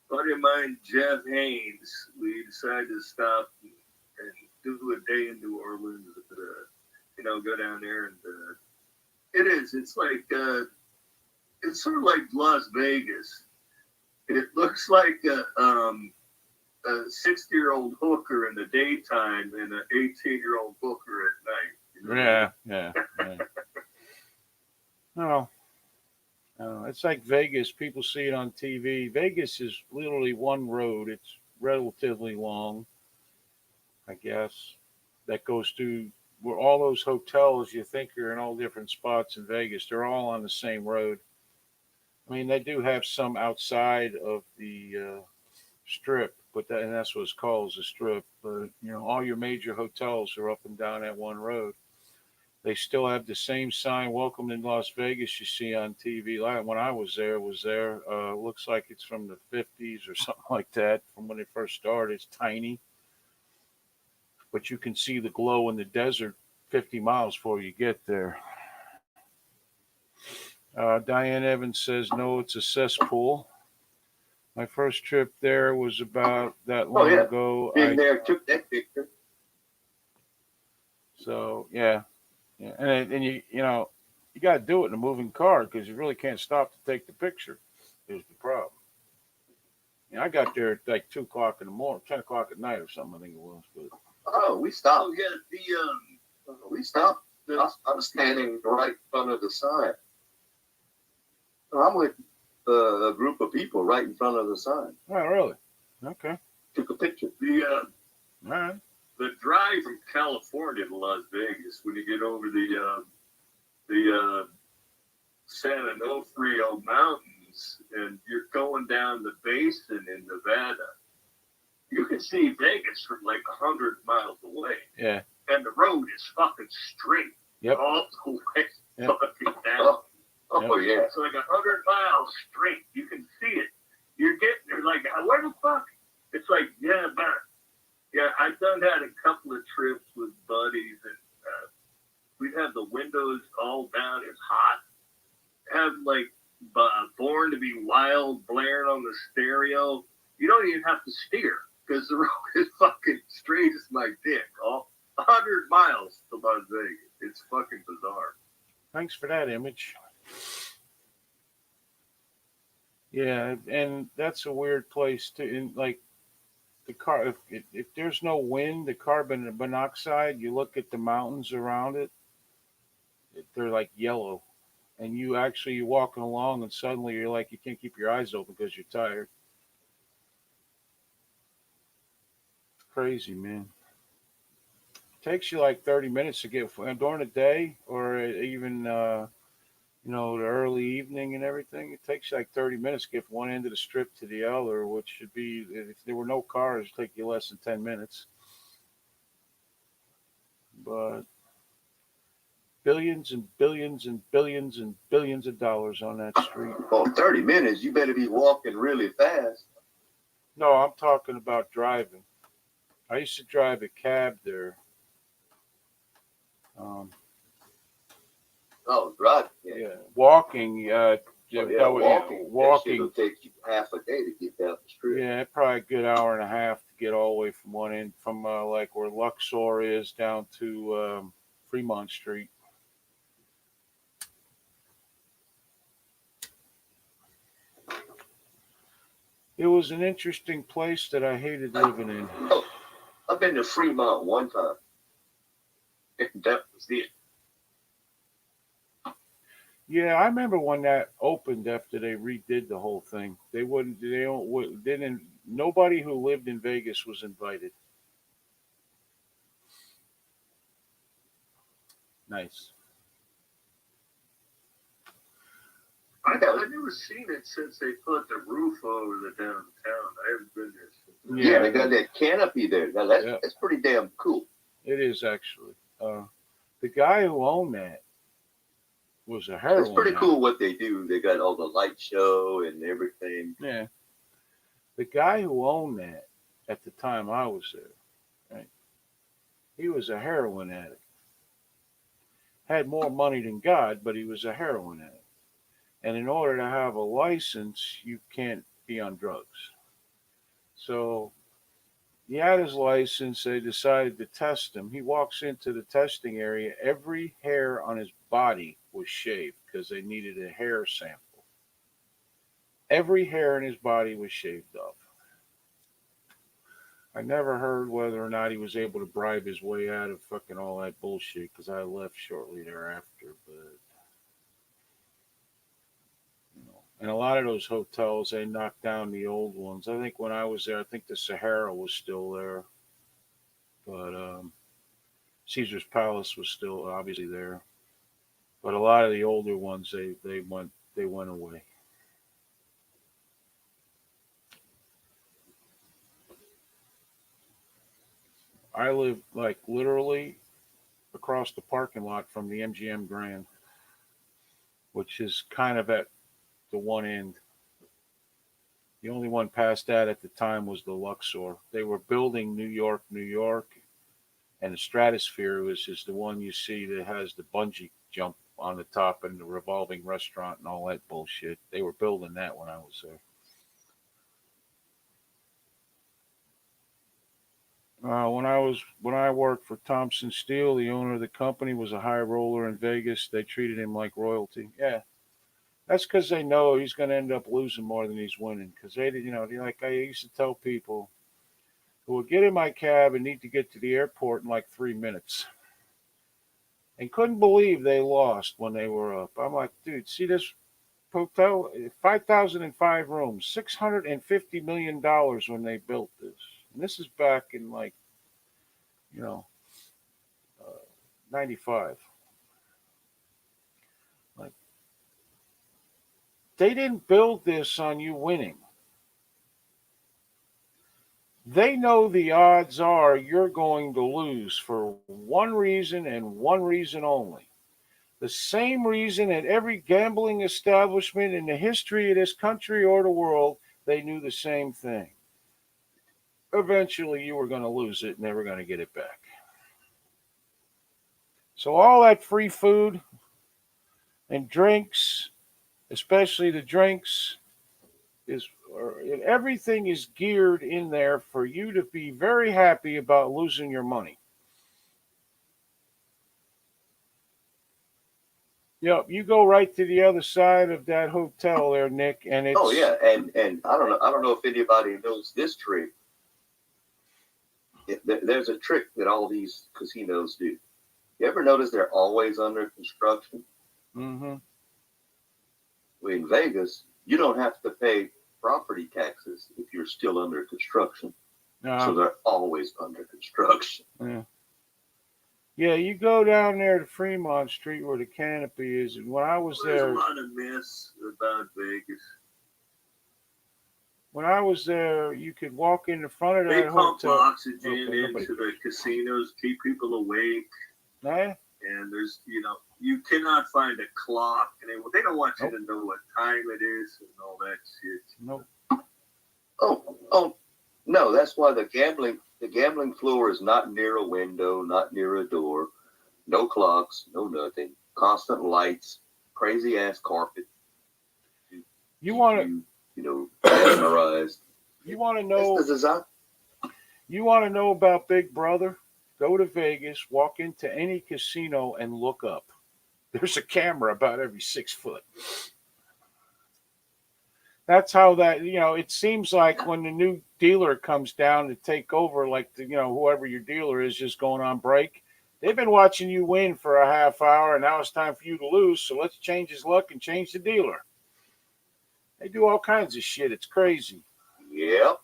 buddy of mine, Jeff Haynes, we decided to stop and do a day in New Orleans. You know, go down there, and it's like it's sort of like Las Vegas. It looks like a 60-year-old hooker in the daytime and an 18-year-old hooker at night. You know? Yeah. No, it's like Vegas. People see it on TV. Vegas is literally one road. It's relatively long, I guess, that goes through where all those hotels you think are in all different spots in Vegas. They're all on the same road. I mean, they do have some outside of the strip, but and that's what it's called, is a strip. But all your major hotels are up and down that one road. They still have the same sign, "Welcome to Las Vegas," you see on TV. When I was there, looks like it's from the 50s or something like that, from when it first started. It's tiny, but you can see the glow in the desert 50 miles before you get there. Diane Evans says, no, it's a cesspool. My first trip there was about that long ago. Been there, took that picture. So, yeah. And you got to do it in a moving car because you really can't stop to take the picture. Is the problem. I got there at like 2 o'clock in the morning, 10 o'clock at night or something, I think it was. But we stopped. Oh yeah, We stopped. I was standing right in front of the sign. I'm with a group of people right in front of the sign. Oh, really? Okay. Took a picture. All right. The drive from California to Las Vegas, when you get over the San Onofrio Mountains and you're going down the basin in Nevada, you can see Vegas from like 100 miles away. Yeah. And the road is fucking straight. Yep. All the way Yep. fucking down. Oh yeah. It's like 100 miles straight. You can see it. You're getting there like, where the fuck? It's like, I've done that a couple of trips with buddies, and we'd have the windows all down. It's hot. Have like Born to Be Wild blaring on the stereo. You don't even have to steer because the road is fucking straight as my dick. All 100 miles to Las Vegas. It's fucking bizarre. Thanks for that image. Yeah, and that's a weird place to, like, the car. If there's no wind, the carbon monoxide. You look at the mountains around it; they're like yellow, and you're walking along, and suddenly you're like you can't keep your eyes open because you're tired. It's crazy, man. Takes you like 30 minutes to get during the day, or even you know, the early evening and everything. It takes like 30 minutes to get from one end of the strip to the other, which should be, if there were no cars, it'd take you less than 10 minutes. But billions and billions and billions and billions of dollars on that street. Oh, 30 minutes. You better be walking really fast. No, I'm talking about driving. I used to drive a cab there. Um, Oh, driving. yeah, walking. Oh, yeah, walking. That walking. shit'll take you half a day to get down the street. Yeah, probably a good hour and a half to get all the way from one end, from like where Luxor is down to Fremont Street. It was an interesting place that I hated living in. Oh, I've been to Fremont one time. That was it. Yeah, I remember when that opened after they redid the whole thing. Didn't. Nobody who lived in Vegas was invited. Nice. I've never seen it since they put the roof over the downtown. I haven't been there since. Yeah, they got that canopy there. Now that's pretty damn cool. It is actually. The guy who owned that was a heroin. It's pretty addict. cool what they do. They got all the light show and everything. Yeah. The guy who owned that at the time I was there, right? He was a heroin addict. Had more money than God, but he was a heroin addict. And in order to have a license, you can't be on drugs. So he had his license. They decided to test him. He walks into the testing area. Every hair on his body was shaved because they needed a hair sample. Every hair in his body was shaved off. I never heard whether or not he was able to bribe his way out of fucking all that bullshit because I left shortly thereafter. But, you know, and a lot of those hotels, they knocked down the old ones. I think when I was there, I think the Sahara was still there. But Caesar's Palace was still obviously there. But a lot of the older ones, they went away. I live like literally across the parking lot from the MGM Grand, which is kind of at the one end. The only one past that at the time was the Luxor. They were building New York, and the Stratosphere was just the one you see that has the bungee jump on the top and the revolving restaurant and all that bullshit. They were building that when I was there. When I worked for Thompson Steel, the owner of the company was a high roller in Vegas. They treated him like royalty. Yeah, that's because they know he's going to end up losing more than he's winning. Because like I used to tell people who would get in my cab and need to get to the airport in like 3 minutes, and couldn't believe they lost when they were up. I'm like, dude, see this hotel, 5,005 rooms, $650 million when they built this. And this is back in like, you know, 95. Like, they didn't build this on you winning. They know the odds are you're going to lose for one reason and one reason only. The same reason at every gambling establishment in the history of this country or the world, they knew the same thing. Eventually you were going to lose it, never going to get it back. So all that free food and drinks, especially the drinks, everything is geared in there for you to be very happy about losing your money. Yep, you go right to the other side of that hotel there, Nick, and it's yeah, and I don't know if anybody knows this trick. There's a trick that all these casinos do. You ever notice they're always under construction? Mm-hmm. Well, in Vegas, you don't have to pay property taxes if you're still under construction. So they're always under construction. Yeah. Yeah, you go down there to Fremont Street where the Canopy is, and when I was There's a there, lot of myths about Vegas. you could walk in the front of They that pump hotel. oxygen Okay, nobody into the cares. casinos, keep people awake. Eh? And there's, you cannot find a clock, and they don't want you Nope. to know what time it is and all that shit. Nope. Oh, no, that's why the gambling floor is not near a window, not near a door, no clocks, no nothing, constant lights, crazy ass carpet. You want to, mesmerized. You want to That's know? the design. You want to know about Big Brother? Go to Vegas, walk into any casino, and look up. There's a camera about every 6 foot. That's how that, it seems like when the new dealer comes down to take over, like, whoever your dealer is just going on break, they've been watching you win for a half hour, and now it's time for you to lose, so let's change his luck and change the dealer. They do all kinds of shit. It's crazy. Yep.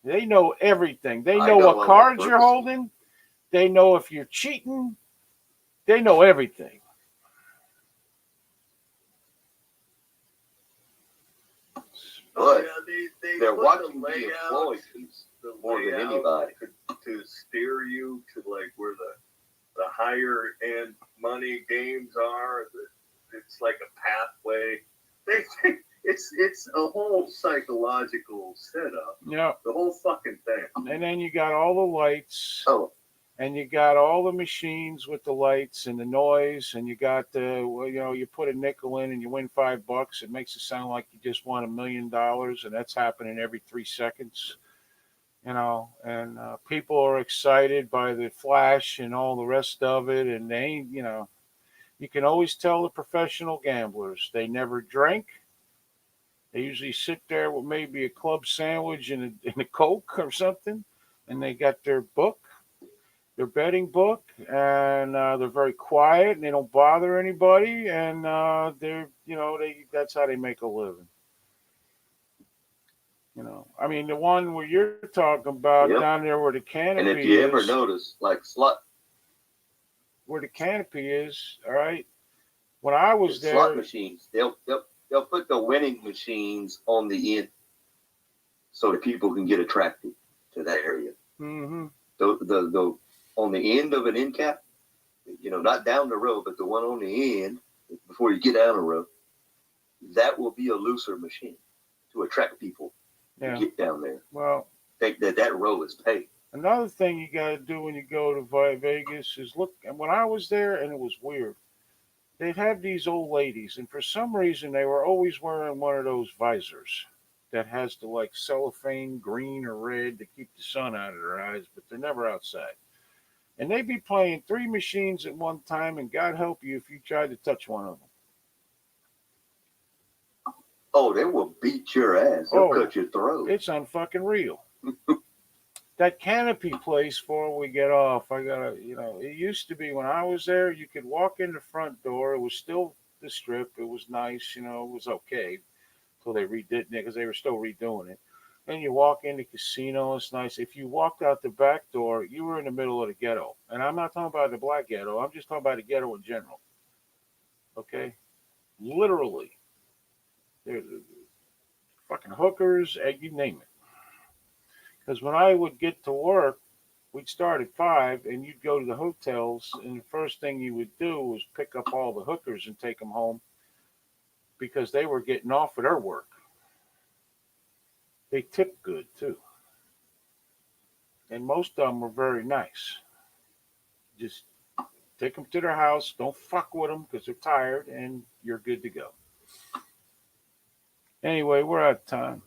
They know everything. They I know know what what cards you're purpose. holding. They know if you're cheating. They know everything. But they they're put watching the the layout, employees more than layout anybody. to steer you to like where the higher end money games are. It's like a pathway. They think it's a whole psychological setup. Yeah. The whole fucking thing. And then you got all the lights. Oh, And you got all the machines with the lights and the noise, and you got the, you put a nickel in and you win $5. It makes it sound like you just won $1 million, and that's happening every 3 seconds. And people are excited by the flash and all the rest of it, and they, you can always tell the professional gamblers. They never drink. They usually sit there with maybe a club sandwich and a Coke or something, and they got their book, their betting book, and they're very quiet and they don't bother anybody, and that's how they make a living. I mean, the one where you're talking about yep. down there where the And Canopy if you ever is, notice, like where the Canopy is, all right. When I was slot there, machines, they'll put the winning machines on the end so that people can get attracted to that area. mm-hmm. The on the end of an end cap, not down the road, but the one on the end before you get down the road, that will be a looser machine to attract people to get down there. Well, think that row is paid. Another thing you got to do when you go to Vegas is look. And when I was there, and it was weird, they'd have these old ladies, and for some reason they were always wearing one of those visors that has the like cellophane green or red to keep the sun out of their eyes, but they're never outside. And they'd be playing 3 machines at one time, and God help you if you tried to touch one of them. Oh, they will beat your ass. They'll cut your throat. It's unfucking real. That Canopy place before we get off, I gotta, it used to be when I was there, you could walk in the front door. It was still the strip. It was nice, it was okay until they redid it because they were still redoing it. Then you walk in the casino, it's nice. If you walked out the back door, you were in the middle of the ghetto. And I'm not talking about the black ghetto, I'm just talking about the ghetto in general. Okay? Literally. There's fucking hookers, you name it. Because when I would get to work, we'd start at 5, and you'd go to the hotels, and the first thing you would do was pick up all the hookers and take them home because they were getting off of their work. They tipped good too, and most of them were very nice. Just take them to their house. Don't fuck with them because they're tired, and you're good to go. Anyway, we're out of time.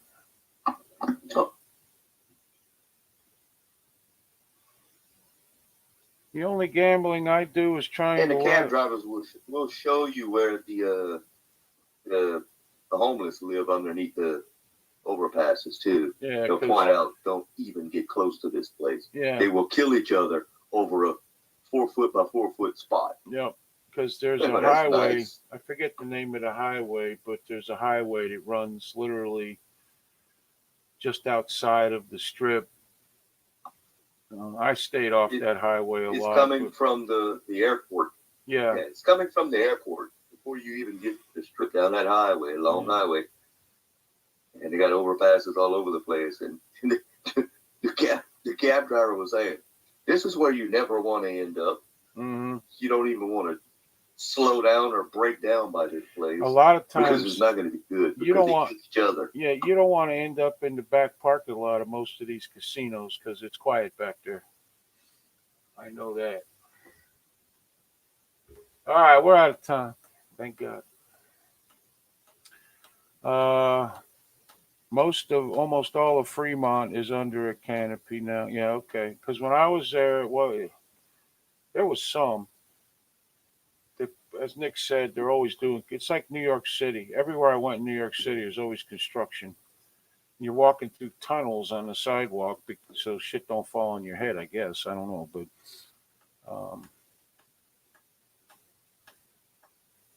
The only gambling I do is trying and to. And the cab drivers will show you where the homeless live underneath the overpasses too. Yeah, they'll point out, don't even get close to this place. Yeah, they will kill each other over a 4 foot by 4 foot spot. Yep, because there's a highway. Nice. I forget the name of the highway, but there's a highway that runs literally just outside of the strip. I stayed off It- that highway a It's lot. coming but- from the airport. yeah. Yeah, it's coming from the airport before you even get this trip down that highway, long highway. And they got overpasses all over the place. And the cab driver was saying, "This is where you never want to end up. Mm-hmm. You don't even want to slow down or break down by this place A lot of because it's times, not going to be good. you don't want- hit each other. yeah, you don't want to end up in the back parking lot of most of these casinos because it's quiet back there. I know that. All right, we're out of time. Thank God. Almost all of Fremont is under a canopy now. Yeah, okay. Because when I was there, well, there was some. As Nick said, they're always doing. It's like New York City. Everywhere I went in New York City, there's always construction. You're walking through tunnels on the sidewalk, so shit don't fall on your head. I guess I don't know, but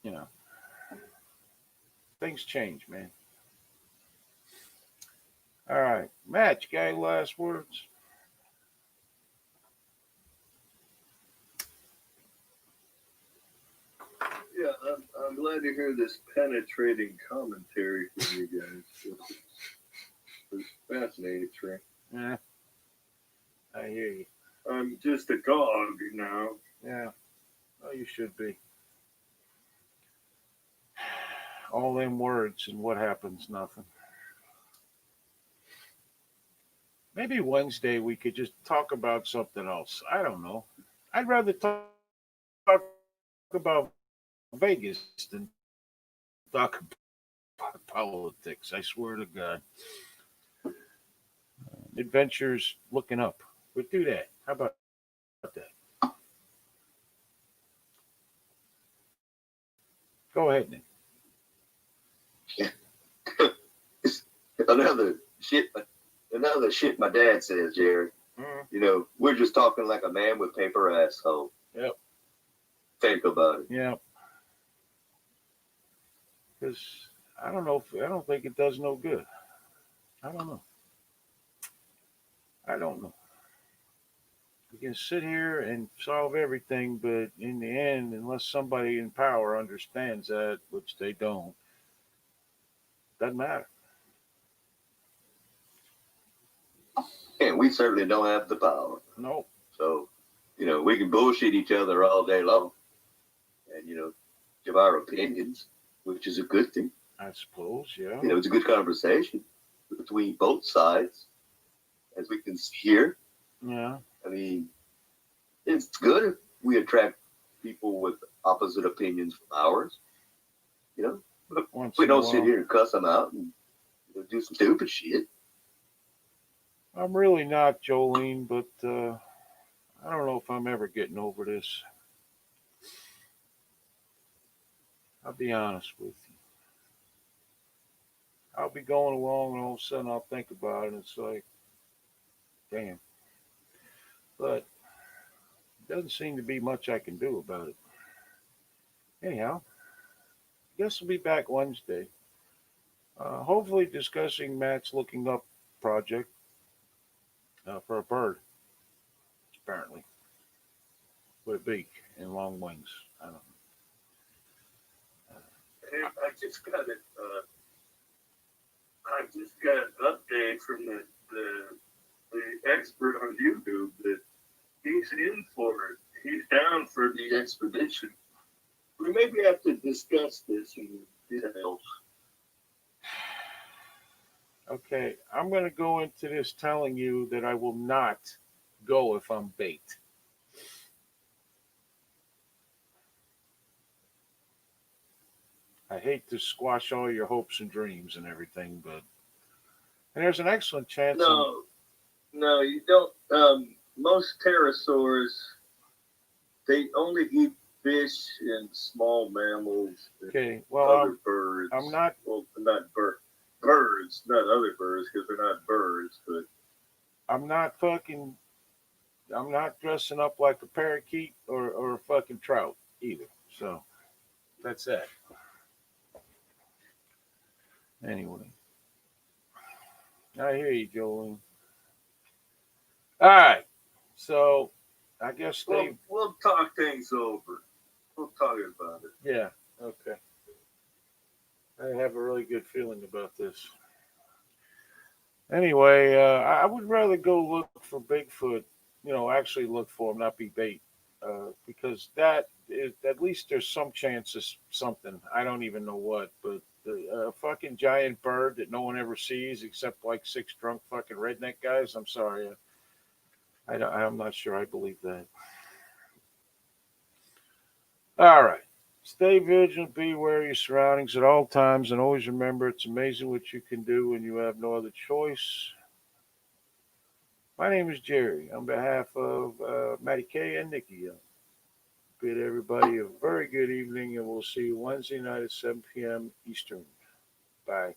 you know, things change, man. All right, Matt, you got any last words? Yeah, I'm glad to hear this penetrating commentary from you guys. It's fascinating, Trey. Yeah, I hear you. I'm just a cog now. Yeah, oh, you should be. All them words and what happens? Nothing. Maybe Wednesday we could just talk about something else. I don't know. I'd rather talk about Vegas than talk about politics. I swear to God. Adventures looking up. We'd do that. How about that? Go ahead, Nick. Another shit my dad says, Jerry. You know, we're just talking like a man with paper asshole. Yep. Think about it. Yeah. Because I don't think it does no good. I don't know. We can sit here and solve everything, but in the end, unless somebody in power understands that, which they don't, doesn't matter. And we certainly don't have the power. No. So, you know, we can bullshit each other all day long and, you know, give our opinions, which is a good thing. I suppose, yeah. You know, it's a good conversation between both sides, as we can see here. Yeah. I mean, it's good if we attract people with opposite opinions from ours, you know. But Once we in a don't sit while. here and cuss them out and do some stupid shit. I'm really not, Jolene, but I don't know if I'm ever getting over this. I'll be honest with you. I'll be going along and all of a sudden I'll think about it and it's like, damn. But there doesn't seem to be much I can do about it. Anyhow, I guess we'll be back Wednesday. Hopefully discussing Matt's looking up project for a bird, apparently, with a beak and long wings. I don't know. Hey, I just got it. I just got an update from the expert on YouTube that he's in for it. He's down for the expedition. We maybe have to discuss this in details. Okay, I'm going to go into this telling you that I will not go if I'm bait. I hate to squash all your hopes and dreams and everything, but and there's an excellent chance. No, you don't. Most pterosaurs, they only eat fish and small mammals. And Okay, well, other birds. I'm not. Well, not birds, not other birds, because they're not birds. But I'm not fucking. I'm not dressing up like a parakeet or a fucking trout either. So that's that. Anyway, I hear you, Jolene. All right. So I guess they, We'll talk things over. We'll talk about it. yeah, okay. I have a really good feeling about this. Anyway, I would rather go look for Bigfoot, actually look for him, not be bait, because that is, at least there's some chance of something. I don't even know what, but the fucking giant bird that no one ever sees except like six drunk fucking redneck guys. I'm sorry, I'm not sure I believe that. All right. Stay vigilant, be aware of your surroundings at all times, and always remember it's amazing what you can do when you have no other choice. My name is Jerry. On behalf of Matty K and Nikki, bid everybody a very good evening, and we'll see you Wednesday night at 7 p.m. Eastern. Bye.